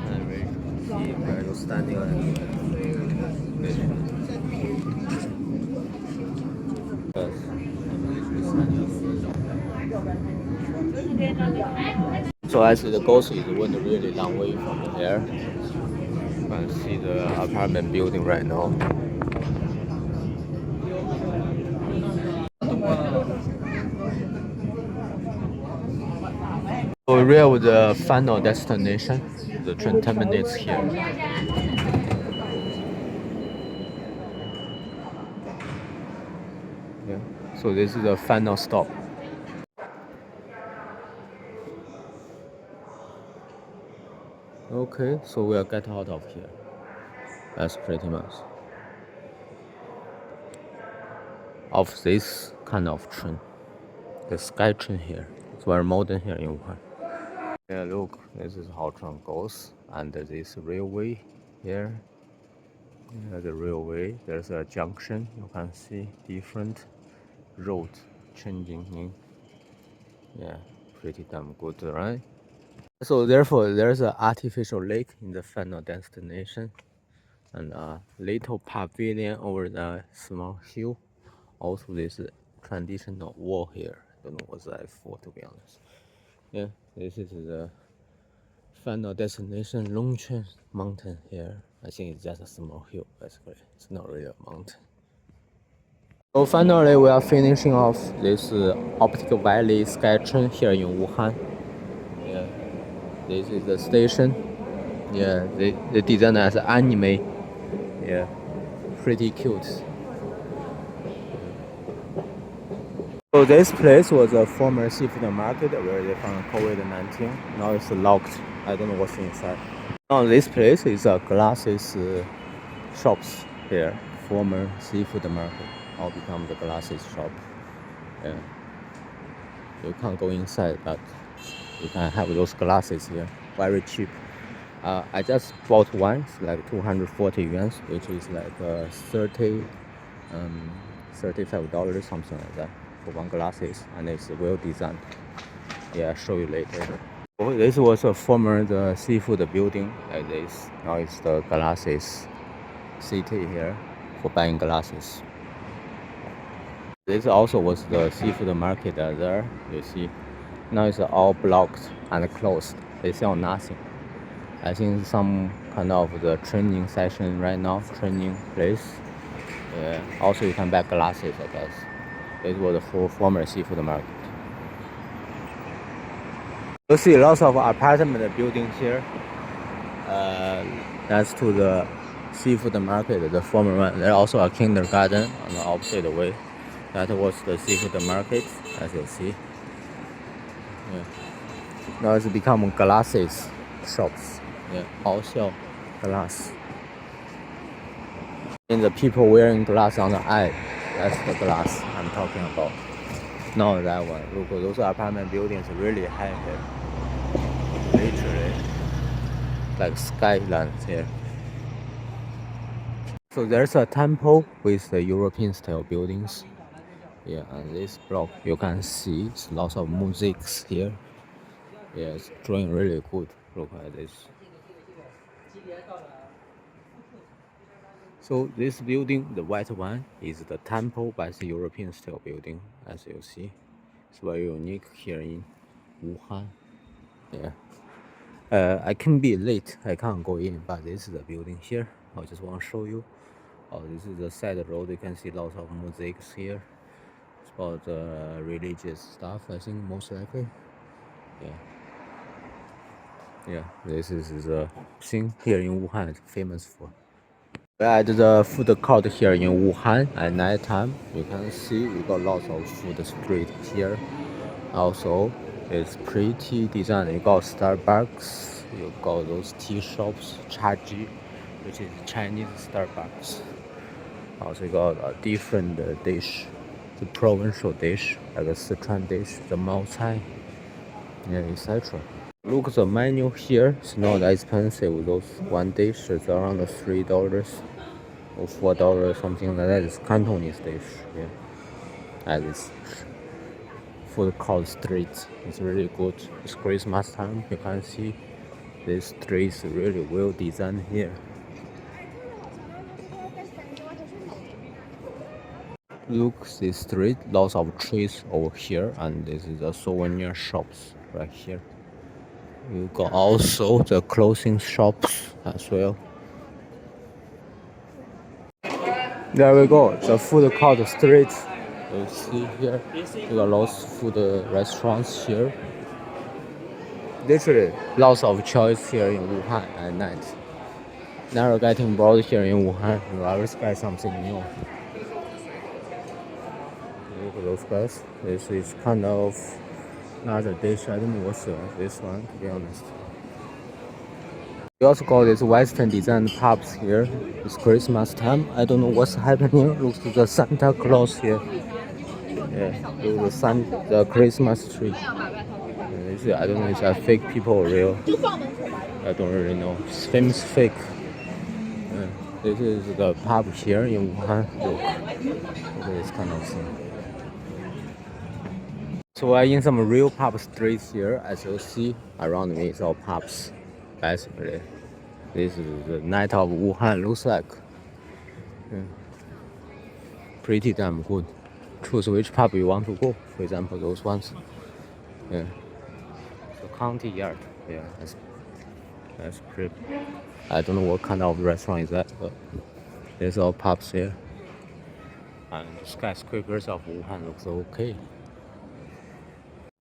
can really see where you're standing on it. So as the ghost is went really long way from here. You can see the apartment building right now. So we reach the final destination. The train terminates here. Yeah. So this is the final stop. Okay, so we'll get out of here. That's pretty much of this kind of train. The sky train here. It's very modern here in Wuhan. Yeah, look, this is how train goes under this railway here. The railway. There's a junction. You can see different road changing in. Yeah, pretty damn good, right? So therefore, there's an artificial lake in the final destination, and a little pavilion over the small hill. Also, this traditional wall here. I don't know what's that for, to be honest. Yeah, this is the final destination, Longchen Mountain here. I think it's just a small hill, basically. It's not really a mountain. So finally, we are finishing off this Optical Valley Skytrain here in Wuhan. Yeah, this is the station. Yeah, they designed as anime. Yeah, pretty cute. So this place was a former seafood market where they found COVID-19. Now it's locked. I don't know what's inside. Now this place is a glasses shops here. Former seafood market all become the glasses shop. Yeah. You can't go inside, but you can have those glasses here. Very cheap. I just bought one. It's like 240 yuan, which is like $35, something like that, for one glasses, and it's well designed. Yeah, I'll show you later. Oh, this was a former the seafood building like this. Now it's the glasses city here for buying glasses. This also was the seafood market there. You see, now it's all blocked and closed. They sell nothing. I think some kind of the training session right now, training place. Yeah. Also, you can buy glasses, I guess. This was the former seafood market. You see lots of apartment buildings here. That's to the seafood market, the former one. There's also a kindergarten on the opposite way. That was the seafood market, as you see. Yeah. Now it's become glasses shops. Yeah, all sell glass. And the people wearing glass on the eye, that's the glass I'm talking about. Not that one. Look, those apartment buildings really high here. Literally, like skylines here. So there's a temple with the European style buildings. Yeah, and this block you can see it's lots of musics here. Yeah, it's drawing really good. Look at this. So this building, the white one, is the temple by the European style building, as you see. It's very unique here in Wuhan. Yeah. I can be late, I can't go in, but this is the building here. I just want to show you. Oh, this is the side road. You can see lots of mosaics here. It's about religious stuff, I think, most likely. Yeah. Yeah, this is the thing here in Wuhan, it's famous for. We're at the food court here in Wuhan at night time. You can see we got lots of food street here. Also, it's pretty designed. You got Starbucks, you got those tea shops, Chaji, which is Chinese Starbucks. Also, you got a different dish, the provincial dish, like a Sichuan dish, the Mao Cai, yeah, etc. Look, the menu here. It's not that expensive. Those one dish is around $3 or $4, something like that. It's Cantonese dish. Yeah, at this food court street. It's really good. It's Christmas time. You can see this street is really well designed here. Look, this street, lots of trees over here, and this is the souvenir shops right here. You got also the clothing shops as well. There we go, the food court street. You see here, you got lots of food restaurants here. Literally, lots of choice here in Wuhan at night. Never getting bored here in Wuhan. You always get something new. Look at those guys. This is kind of another dish. I don't know what's this one, to be honest. We also got these Western designed pubs here. It's Christmas time. I don't know what's happening. Looks like the Santa Claus here. Yeah, look the Christmas tree. I don't know if it's fake people or real. I don't really know. It seems fake. Yeah. This is the pub here in Wuhan. Look at this kind of thing. So I in some real pub streets here. As you see around me, it's all pubs. Basically, this is the night of Wuhan. Looks like pretty damn good. Choose which pub you want to go. For example, those ones. Yeah. So county yard. Yeah, that's pretty. I don't know what kind of restaurant is that, but there's all pubs here. And skyscrapers of Wuhan looks okay.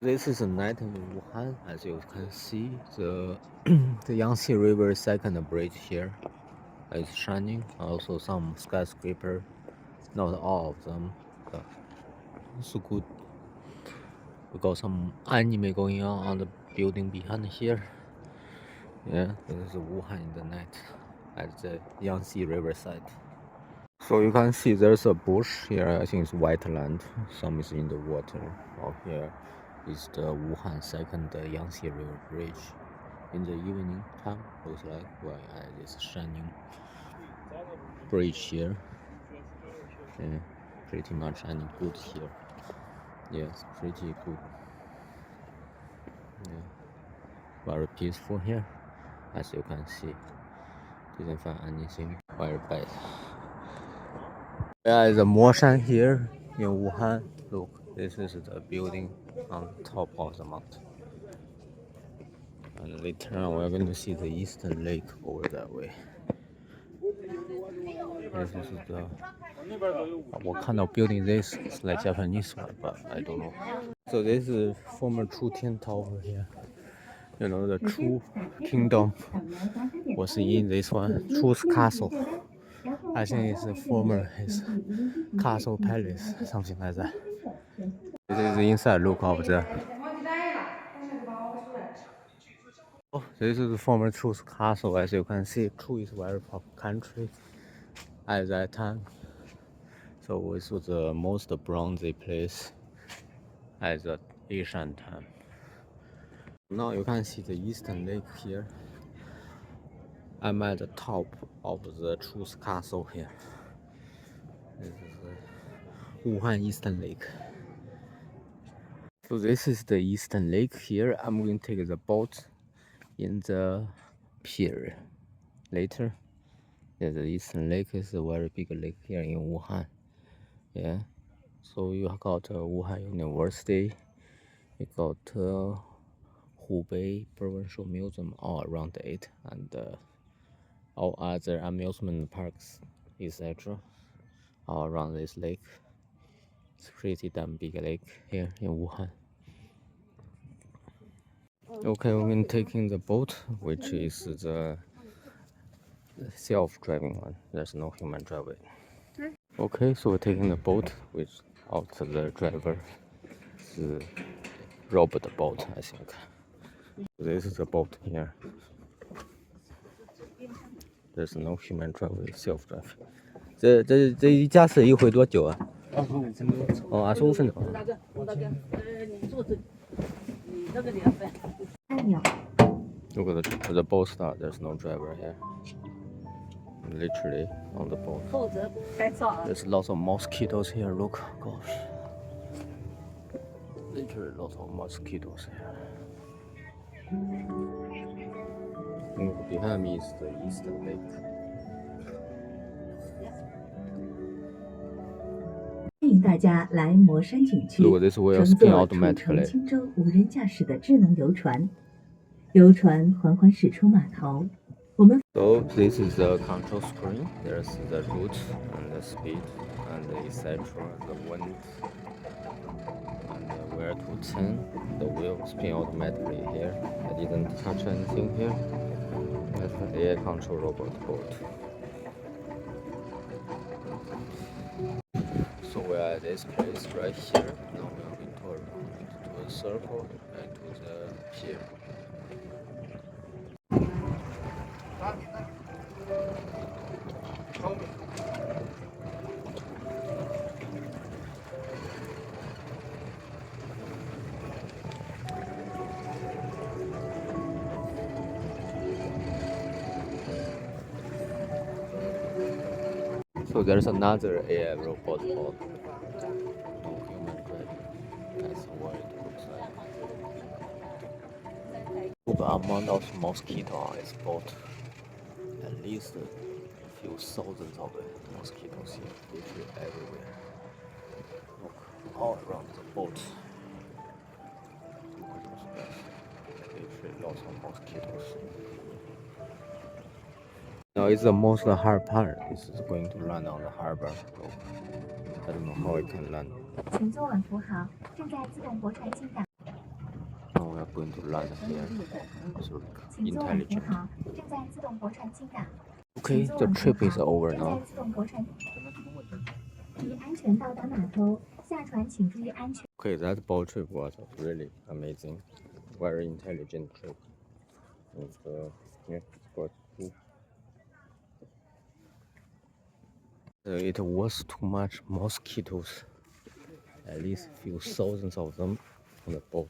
This is a night in Wuhan. As you can see, the the Yangtze River second bridge here is shining. Also some skyscraper, not all of them, but it's good. We got some anime going on the building behind here. Yeah, this is Wuhan in the night at the Yangtze River side. So you can see there's a bush here. I think it's white land. Some is in the water. Out here is the Wuhan second Yangtze River bridge. In the evening time, looks like this shining bridge here. Yeah, pretty much and good here. Yes, pretty good. Yeah, very peaceful here, as you can see. Didn't find anything very bad. There is a Moshan here in Wuhan. Look, this is the building on top of the mountain. And later on, we're going to see the Eastern Lake over that way. This is the what kind of building this? It's like Japanese one, but I don't know. So this is former Chu Tower here. You know, the Chu Kingdom was in this one, Chu's Castle. I think it's a former his castle palace, something like that. This is the inside look of the. Oh, this is the former Chu's castle. As you can see, Chu is a very popular country at that time. So this was the most bronzy place at the Asian time. Now you can see the Eastern Lake here. I'm at the top of the Chu's castle here. This is the Wuhan Eastern Lake. So this is the Eastern Lake here. I'm going to take the boat in the pier later. Yeah, the Eastern Lake is a very big lake here in Wuhan. Yeah. So you got Wuhan University. You got Hubei Provincial Museum all around it, and all other amusement parks, etc. all around this lake. It's pretty damn big lake here in Wuhan. Okay, we're going taking the boat, which is the self-driving one. There's no human driver. Okay, so we're taking the boat without the driver. It's a robot boat, I think. This is the boat here. There's no human driver, self-drive. 这一驾驶一回多久啊？25分钟。哦，25分钟。大哥，你坐这，你这个2分。按钮。Look at the boat start. There's no driver here. Literally on the boat. There's lots of mosquitoes here. Look, gosh. Literally lots of mosquitoes here. Behind me is the Eastern Lake. 欢迎大家来魔山景区，乘坐出城青州无人驾驶的智能游船。游船缓缓驶出码头。我们 So this is the control screen. There's the route and the speed and etc. The wind and where to turn. The wheel spin automatically here. I didn't touch anything here. That's the air control robot boat. So we're at this place right here. Now we are going to around into a circle and to the pier. So there's another AI robot bot. No human present. That's what it looks like. The amount of mosquito on this boat, at least a few thousands of mosquitoes here, literally everywhere. Look, all around the boat. Look at those guys. Literally lots of mosquitoes. Now it's the most hard part. This is going to land on the harbor. Look, I don't know how it can land. 请坐稳扶好，正在自动泊船进港。 Now we are going to land here. So intelligent. Okay, the trip is over now. Okay, that boat trip was really amazing. Very intelligent trip. And, yeah, got cool. It was too much mosquitoes. At least a few thousands of them on the boat.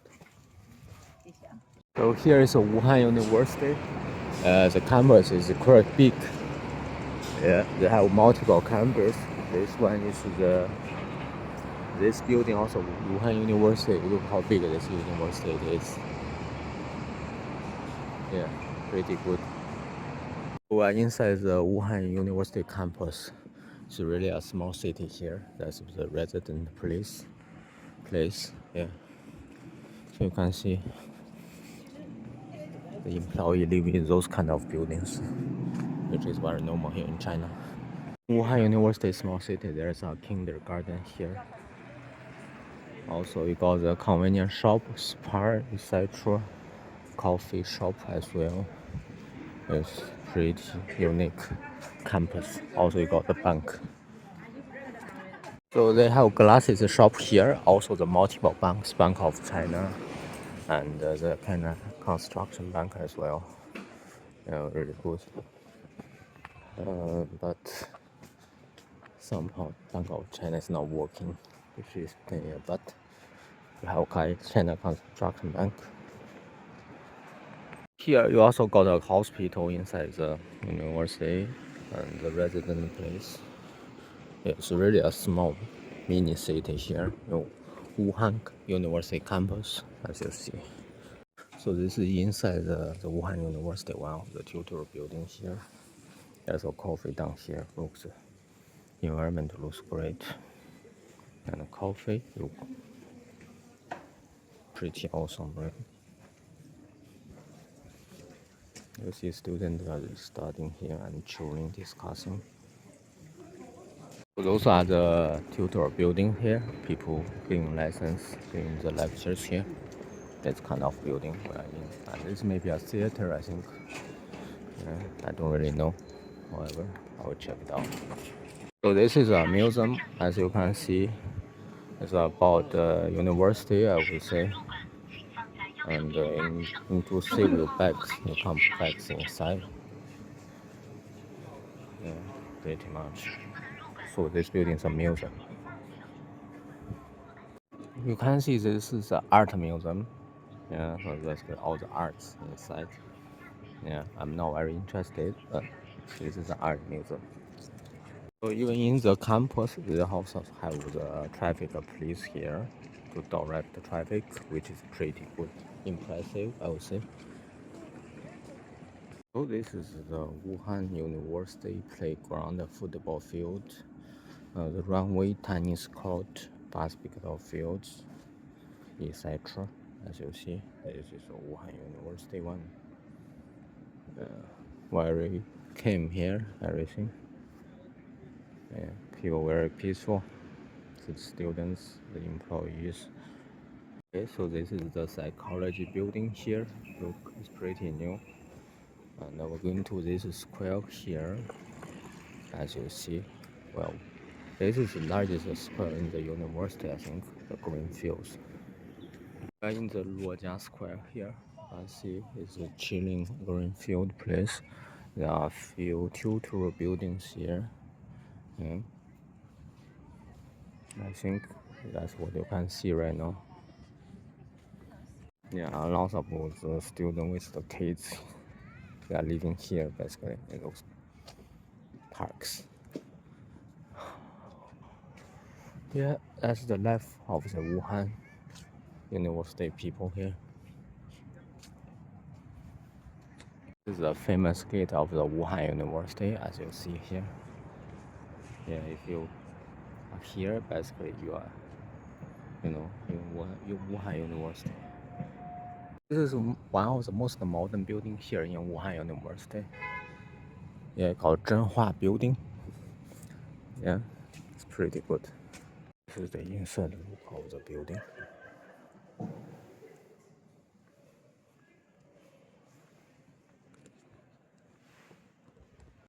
So here is a Wuhan University. The campus is quite big. Yeah, they have multiple campus. This one is this building also Wuhan University. Look how big this university is. Yeah, pretty good. We are inside the Wuhan University campus. It's really a small city here. That's the resident place. Yeah. So you can see the employee live in those kind of buildings, which is very normal here in China. Wuhan University small city. There's a kindergarten here. Also, you got the convenience shop, spa, etc. Coffee shop as well. It's pretty unique campus. Also, you got the bank. So they have glasses shop here. Also, the multiple banks, Bank of China, and the kind of construction bank as well. Yeah, really good. But somehow Bank of China is not working, which is but we have China Construction Bank. Here you also got a hospital inside the university and the resident place. It's really a small mini city here. Wuhan University campus, as you see. So this is inside the Wuhan University, one of the tutor buildings here. There's a coffee down here. Looks environment looks great, and the coffee look pretty awesome, right? You see students are studying here and chilling, discussing. So those are the tutor building here. People giving lessons, giving the lectures here. That's kind of building we are in. And this may be a theater, I think. I don't really know. However, I will check it out. So this is a museum, as you can see. It's about the university, I would say. And into civil bags, you come bags inside. Yeah, pretty much. So this building is a museum. You can see this is an art museum. Yeah, so that's all the arts inside. Yeah, I'm not very interested, but this is an art museum. So even in the campus, they also have the traffic police here to direct the traffic, which is pretty good, impressive, I would say. So this is the Wuhan University playground, the football field, the runway, tennis court, basketball fields, etc. As you see, this is the Wuhan University one. Where we came here, everything. Yeah, people very peaceful. The students, the employees. Okay, so this is the psychology building here. Look, it's pretty new. And we're going to this square here. As you see, well, this is the largest square in the university, I think, the green fields. We're in the Luojia Square here. I see it's a chilling green field place. There are a few tutor buildings here. Yeah. I think that's what you can see right now. Yeah, lots of the students with the kids. They are living here basically in those parks. Yeah, that's the left of the Wuhan University people here. This is the famous gate of the Wuhan University, as you see here. Yeah, if you are here, basically you are, in Wuhan University. This is one of the most modern buildings here in Wuhan University. Yeah, called Zhenhua Building. Yeah, it's pretty good. This is the inside look of the building.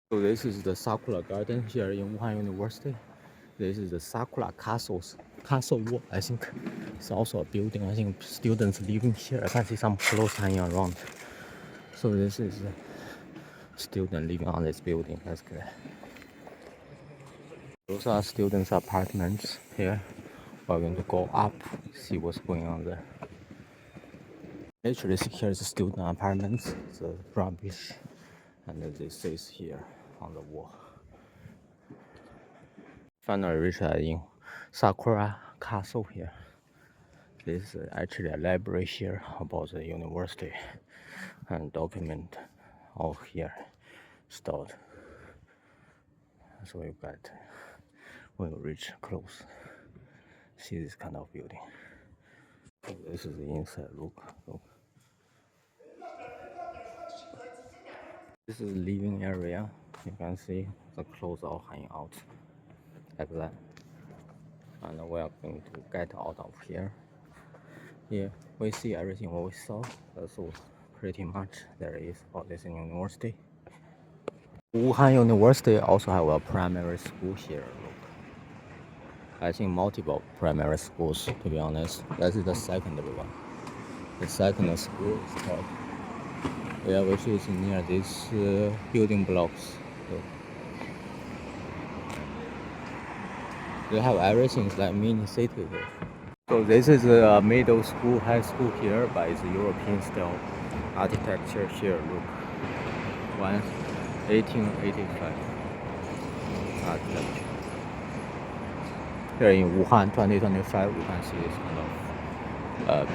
So this is the Sakura Garden here in Wuhan University. This is the Sakura Castle Wall. I think it's also a building. I think students living here. I can see some clothes hanging around. So this is a student living on this building. That's good. Those are students' apartments here. We're going to go up, see what's going on there. Actually, here is student apartments. The rubbish, and this is here on the wall. Finally reached in Sakura Castle here. This is actually a library here about the university and document all here stored. So you got when you reach close, see this kind of building. So this is the inside look. This is the living area. You can see the clothes all hanging out like that. And we are going to get out of here. Yeah, we see everything what we saw. That's all pretty much there is about this university. Wuhan University also have a primary school here. Look, I think multiple primary schools. To be honest, that is the secondary one. The second school is called. Yeah, which is near these building blocks. So they have everything like mini city here. So this is a middle school, high school here, but it's European style architecture here. Look, 1885 architecture. Here in Wuhan, 2025, we can see this kind of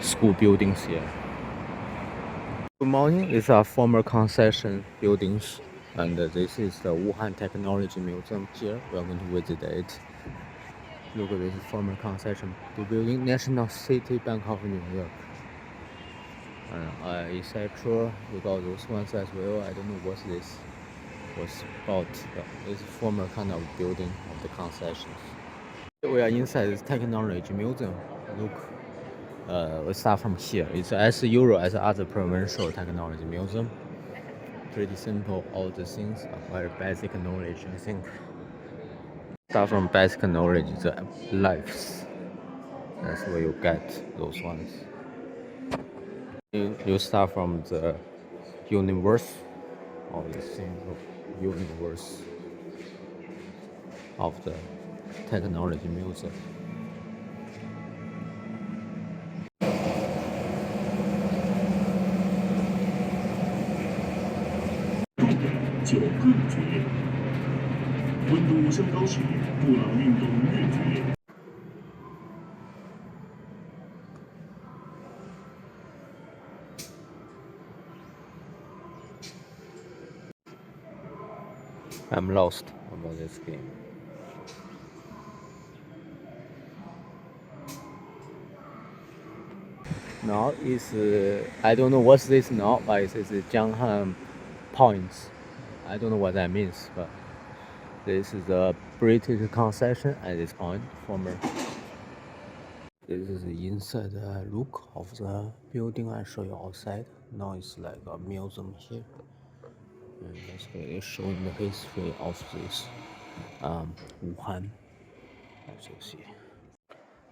school buildings here. Good morning. These are former concession buildings, and this is the Wuhan Technology Museum here. We are going to visit it. Look at this former concession building, National City Bank of New York. Etc. We got those ones as well. I don't know what this was about. It's a former kind of building of the concessions. We are inside this technology museum. Look, we start from here. It's as Euro as other provincial technology museum. Pretty simple. All the things are very basic knowledge. I think. Start from basic knowledge, the lives. That's where you get those ones. You start from the universe, or the single universe of the technology museum.就更剧烈，温度升高时，布朗运动越剧烈。I'm lost about this game. Now is I don't know what's this now, but it is Jianghan points. I don't know what that means, but this is a British concession at this point, former. This is the inside look of the building. I show you outside. Now it's like a museum here. And basically showing the history of this Wuhan, as you see.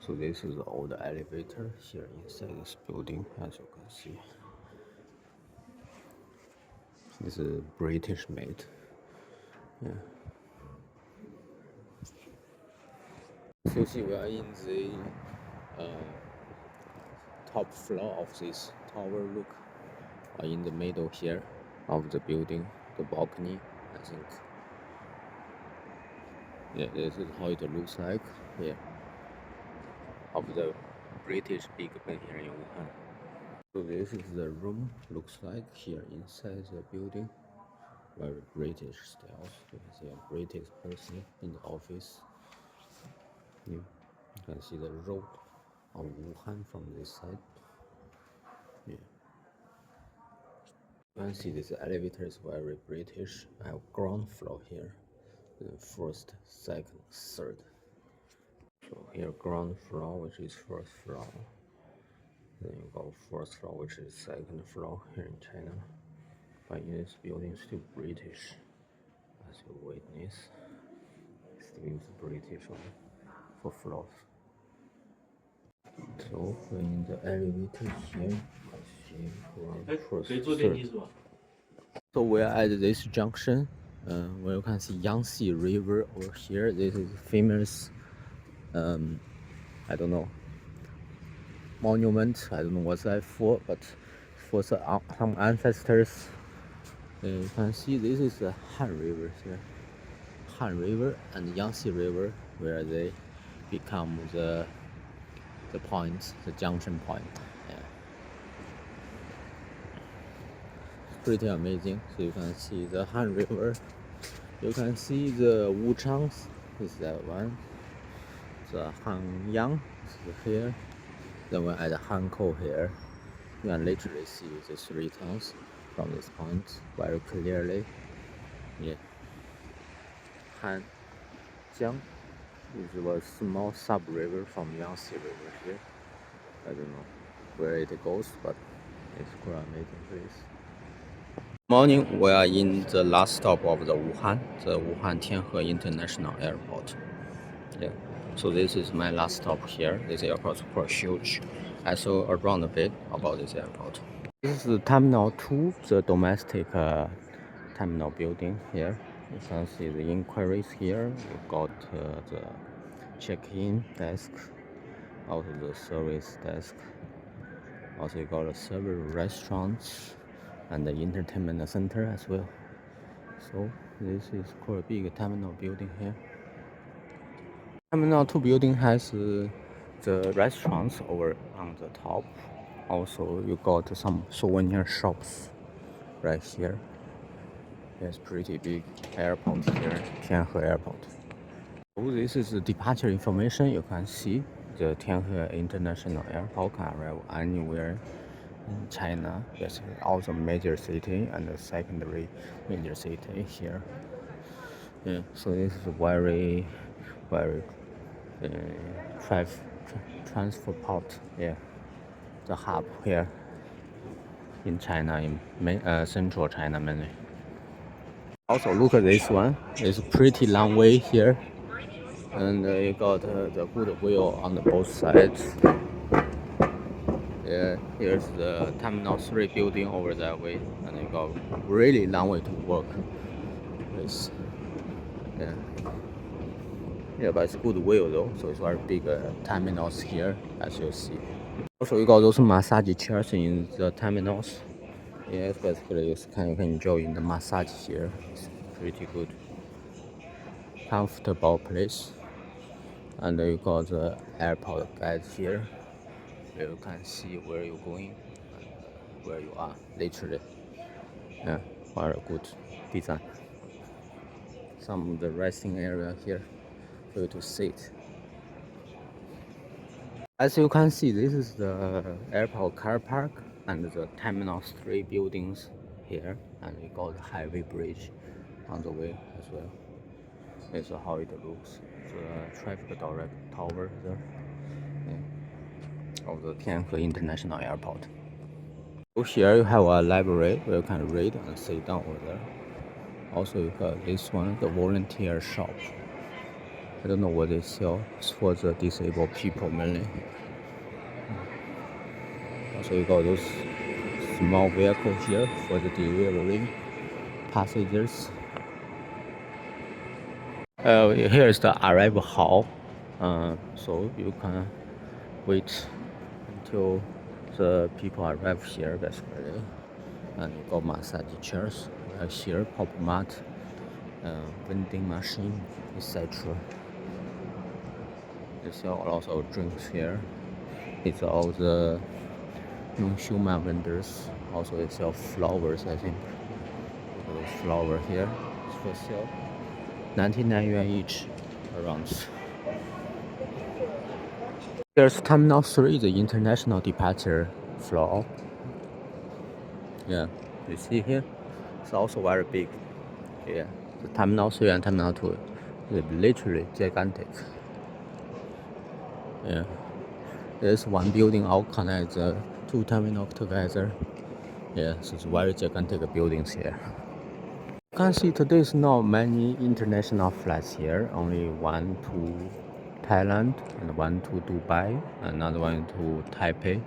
So this is all the elevator here inside this building, as you can see. This is British made. Yeah. So you see we are in the top floor of this tower. Look, in the middle here of the building, the balcony, I think. Yeah, this is how it looks like here of the British big bang here in Wuhan. So this is the room. Looks like here inside the building. Very British styles. You can see a British person in the office. You can see the road of Wuhan from this side. Yeah. You can see this elevator is very British. I have ground floor here. The first, second, third. So here ground floor, which is first floor. Then you go first floor, which is second floor here in China. But in this building, still British. As you witness, still is British for floors. So in the elevator here, I see ground first, third. So we are at this junction, where you can see Yangtze River over here. This is famous, I don't know, monument. I don't know what's that for, but for some ancestors. You can see this is the Han River here. Han River and Yangtze River, where they become the point, the junction point. Yeah. It's pretty amazing. So you can see the Han River. You can see the Wuchang is that one. The Hanyang is here. Then we add Hankou here. You can literally see the three towns from this point very clearly. Yeah. Hanjiang is a small sub-river from Yangtze River here. I don't know where it goes, but it's quite amazing place. Morning, we are in the last stop of the Wuhan Tianhe International Airport. Yeah. So this is my last stop here. This airport is quite huge. I saw around a bit about this airport. This is Terminal 2, the domestic terminal building here. You can see the inquiries here. You got the check-in desk, also the service desk. Also you got several restaurants and the entertainment center as well. So this is quite a big terminal building here. Terminal 2 building has the restaurants over on the top. Also you got some souvenir shops right here. It's pretty big airport here, Tianhe Airport. So this is the departure information. You can see the Tianhe International Airport can arrive anywhere in China. Basically, also major city and the secondary major city here. Yeah, so this is very transport port. Yeah, the hub here in China, in central China mainly. Also look at this one. It's a pretty long way here, and you got the goodwill on the both sides. Yeah, here's the Terminal 3 building over that way, and you got really long way to walk. Yeah. Yeah, but it's goodwill though, so it's very big terminals here, as you see. Also, you got those massage chairs in the terminals. Yeah, basically you can enjoy the massage here. It's pretty good, comfortable place. And you got the airport guide here. You can see where you're going and where you are, literally. Yeah, very good design. Some of the resting area here for you to sit. As you can see, this is the airport car park and the Terminal 3 buildings here, and we got the highway bridge on the way as well. This is how it looks. The traffic direct tower there, yeah, of the Tianhe International Airport. So here you have a library where you can read and sit down over there. Also you got this one, the volunteer shop. I don't know what they sell. It's for the disabled people mainly. Also you got those small vehicles here for the delivery passengers. Here is the arrival hall. So you can wait until the people arrive here basically. And you got massage chairs right here, pop mat, vending machine, etc. They sell lots of drinks here. It's all the non-human vendors. Also, they sell flowers, I think. Those flower here is for sale. 99 yuan each, around. Here's Terminal 3, the international departure floor. Yeah, you see here? It's also very big. Yeah, the Terminal 3 and Terminal 2 is literally gigantic. Yeah, there's one building all connects the two terminals together. Yeah, so it's very gigantic buildings here. You can see today is not many international flights here, only one to Thailand and one to Dubai, another one to Taipei.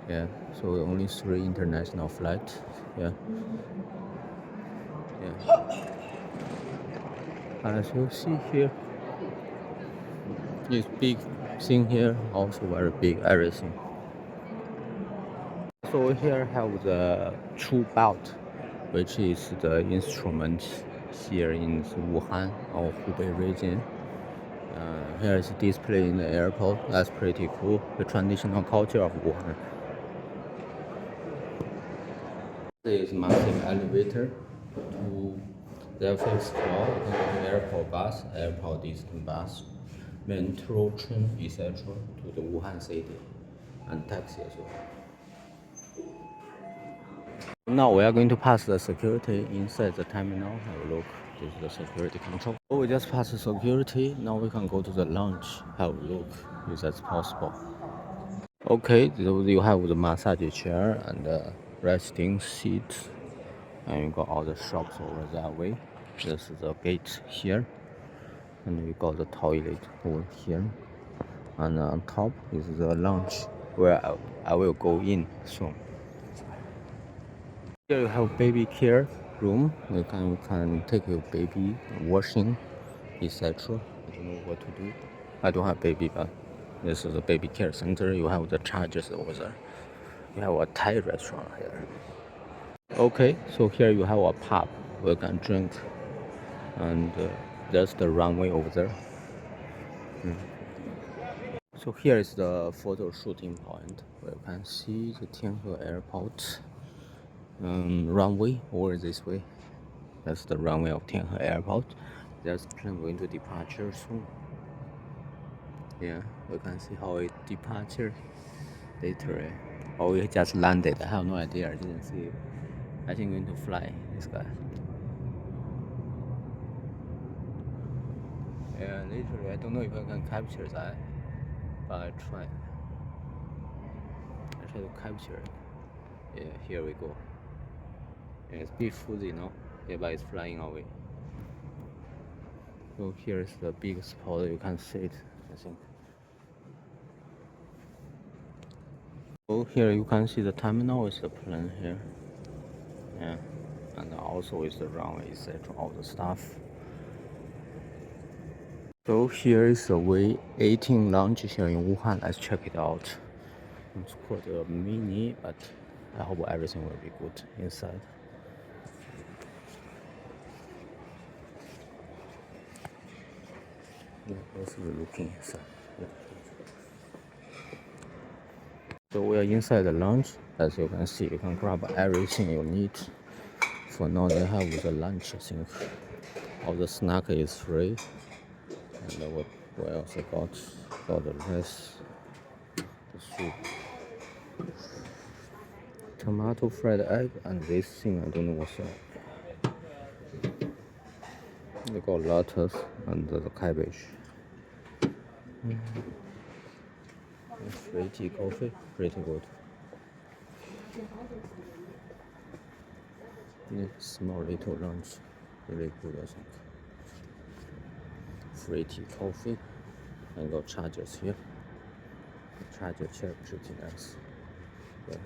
Yeah, so only 3 international flights. Yeah. As you see here, this big thing here, also very big, everything. So here have the true belt, which is the instrument here in Wuhan or Hubei region. Here is display in the airport. That's pretty cool. The traditional culture of Wuhan. This is massive elevator to the fifth floor. You can go to airport bus, airport distant bus, metro train, etc. to the Wuhan city, and taxi as well. Now we are going to pass the security inside the terminal. Have a look. This is the security control. So we just passed the security. Now we can go to the lounge. Have a look if that's possible. Okay, so you have the massage chair and the resting seat, and you got all the shops over that way. This is the gate here, and we got the toilet over here. And on top is the lounge where I will go in soon. Here you have baby care room. You can take your baby washing, etc. I don't know what to do. I don't have baby, but this is a baby care center. You have the chargers over there. You have a Thai restaurant here. Okay, so here you have a pub. We can drink, and there's the runway over there. So here is the photo shooting point. Where you can see the Tianhe Airport runway over this way. That's the runway of Tianhe Airport. There's plane going to departure soon. Yeah, you can see how it departure later. Or we just landed. I have no idea. I didn't see it. I think going to fly this guy. Yeah, literally, I don't know if I can capture that, but I try. I try to capture it. Yeah, here we go. Yeah, it's a bit fuzzy now. Yeah, but it's flying away. So here is the big spot. You can see it, I think. So here you can see the terminal with the plane here. Yeah, and also with the runway, etc. All the stuff. So here is the W18 lounge here in Wuhan. Let's check it out. It's quite a mini, but I hope everything will be good inside. Yeah, let's be looking inside. Yeah. So we are inside the lounge. As you can see, you can grab everything you need. For now, they have the lunch, I think. All the snack is free. And what else I got? Got the rice, the soup, tomato fried egg, and this thing I don't know what's that. They got lettuce and the cabbage. Free tea coffee, pretty good. Small little lunch, really good I think. Free tea coffee, and got chargers here. The charger chair pretty nice. Yeah.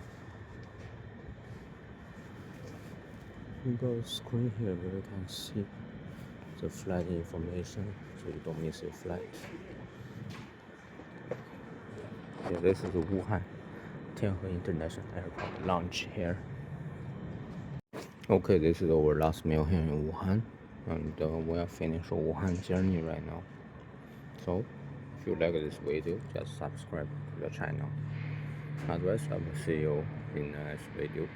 You got a screen here where you can see the flight information, so you don't miss your flight. Yeah, this is the Wuhan Tianhe International Airport lounge here. Okay, this is our last meal here in Wuhan, and we are finished our Wuhan journey right now. So If you like this video, just subscribe to the channel. Otherwise, I will see you in the next video.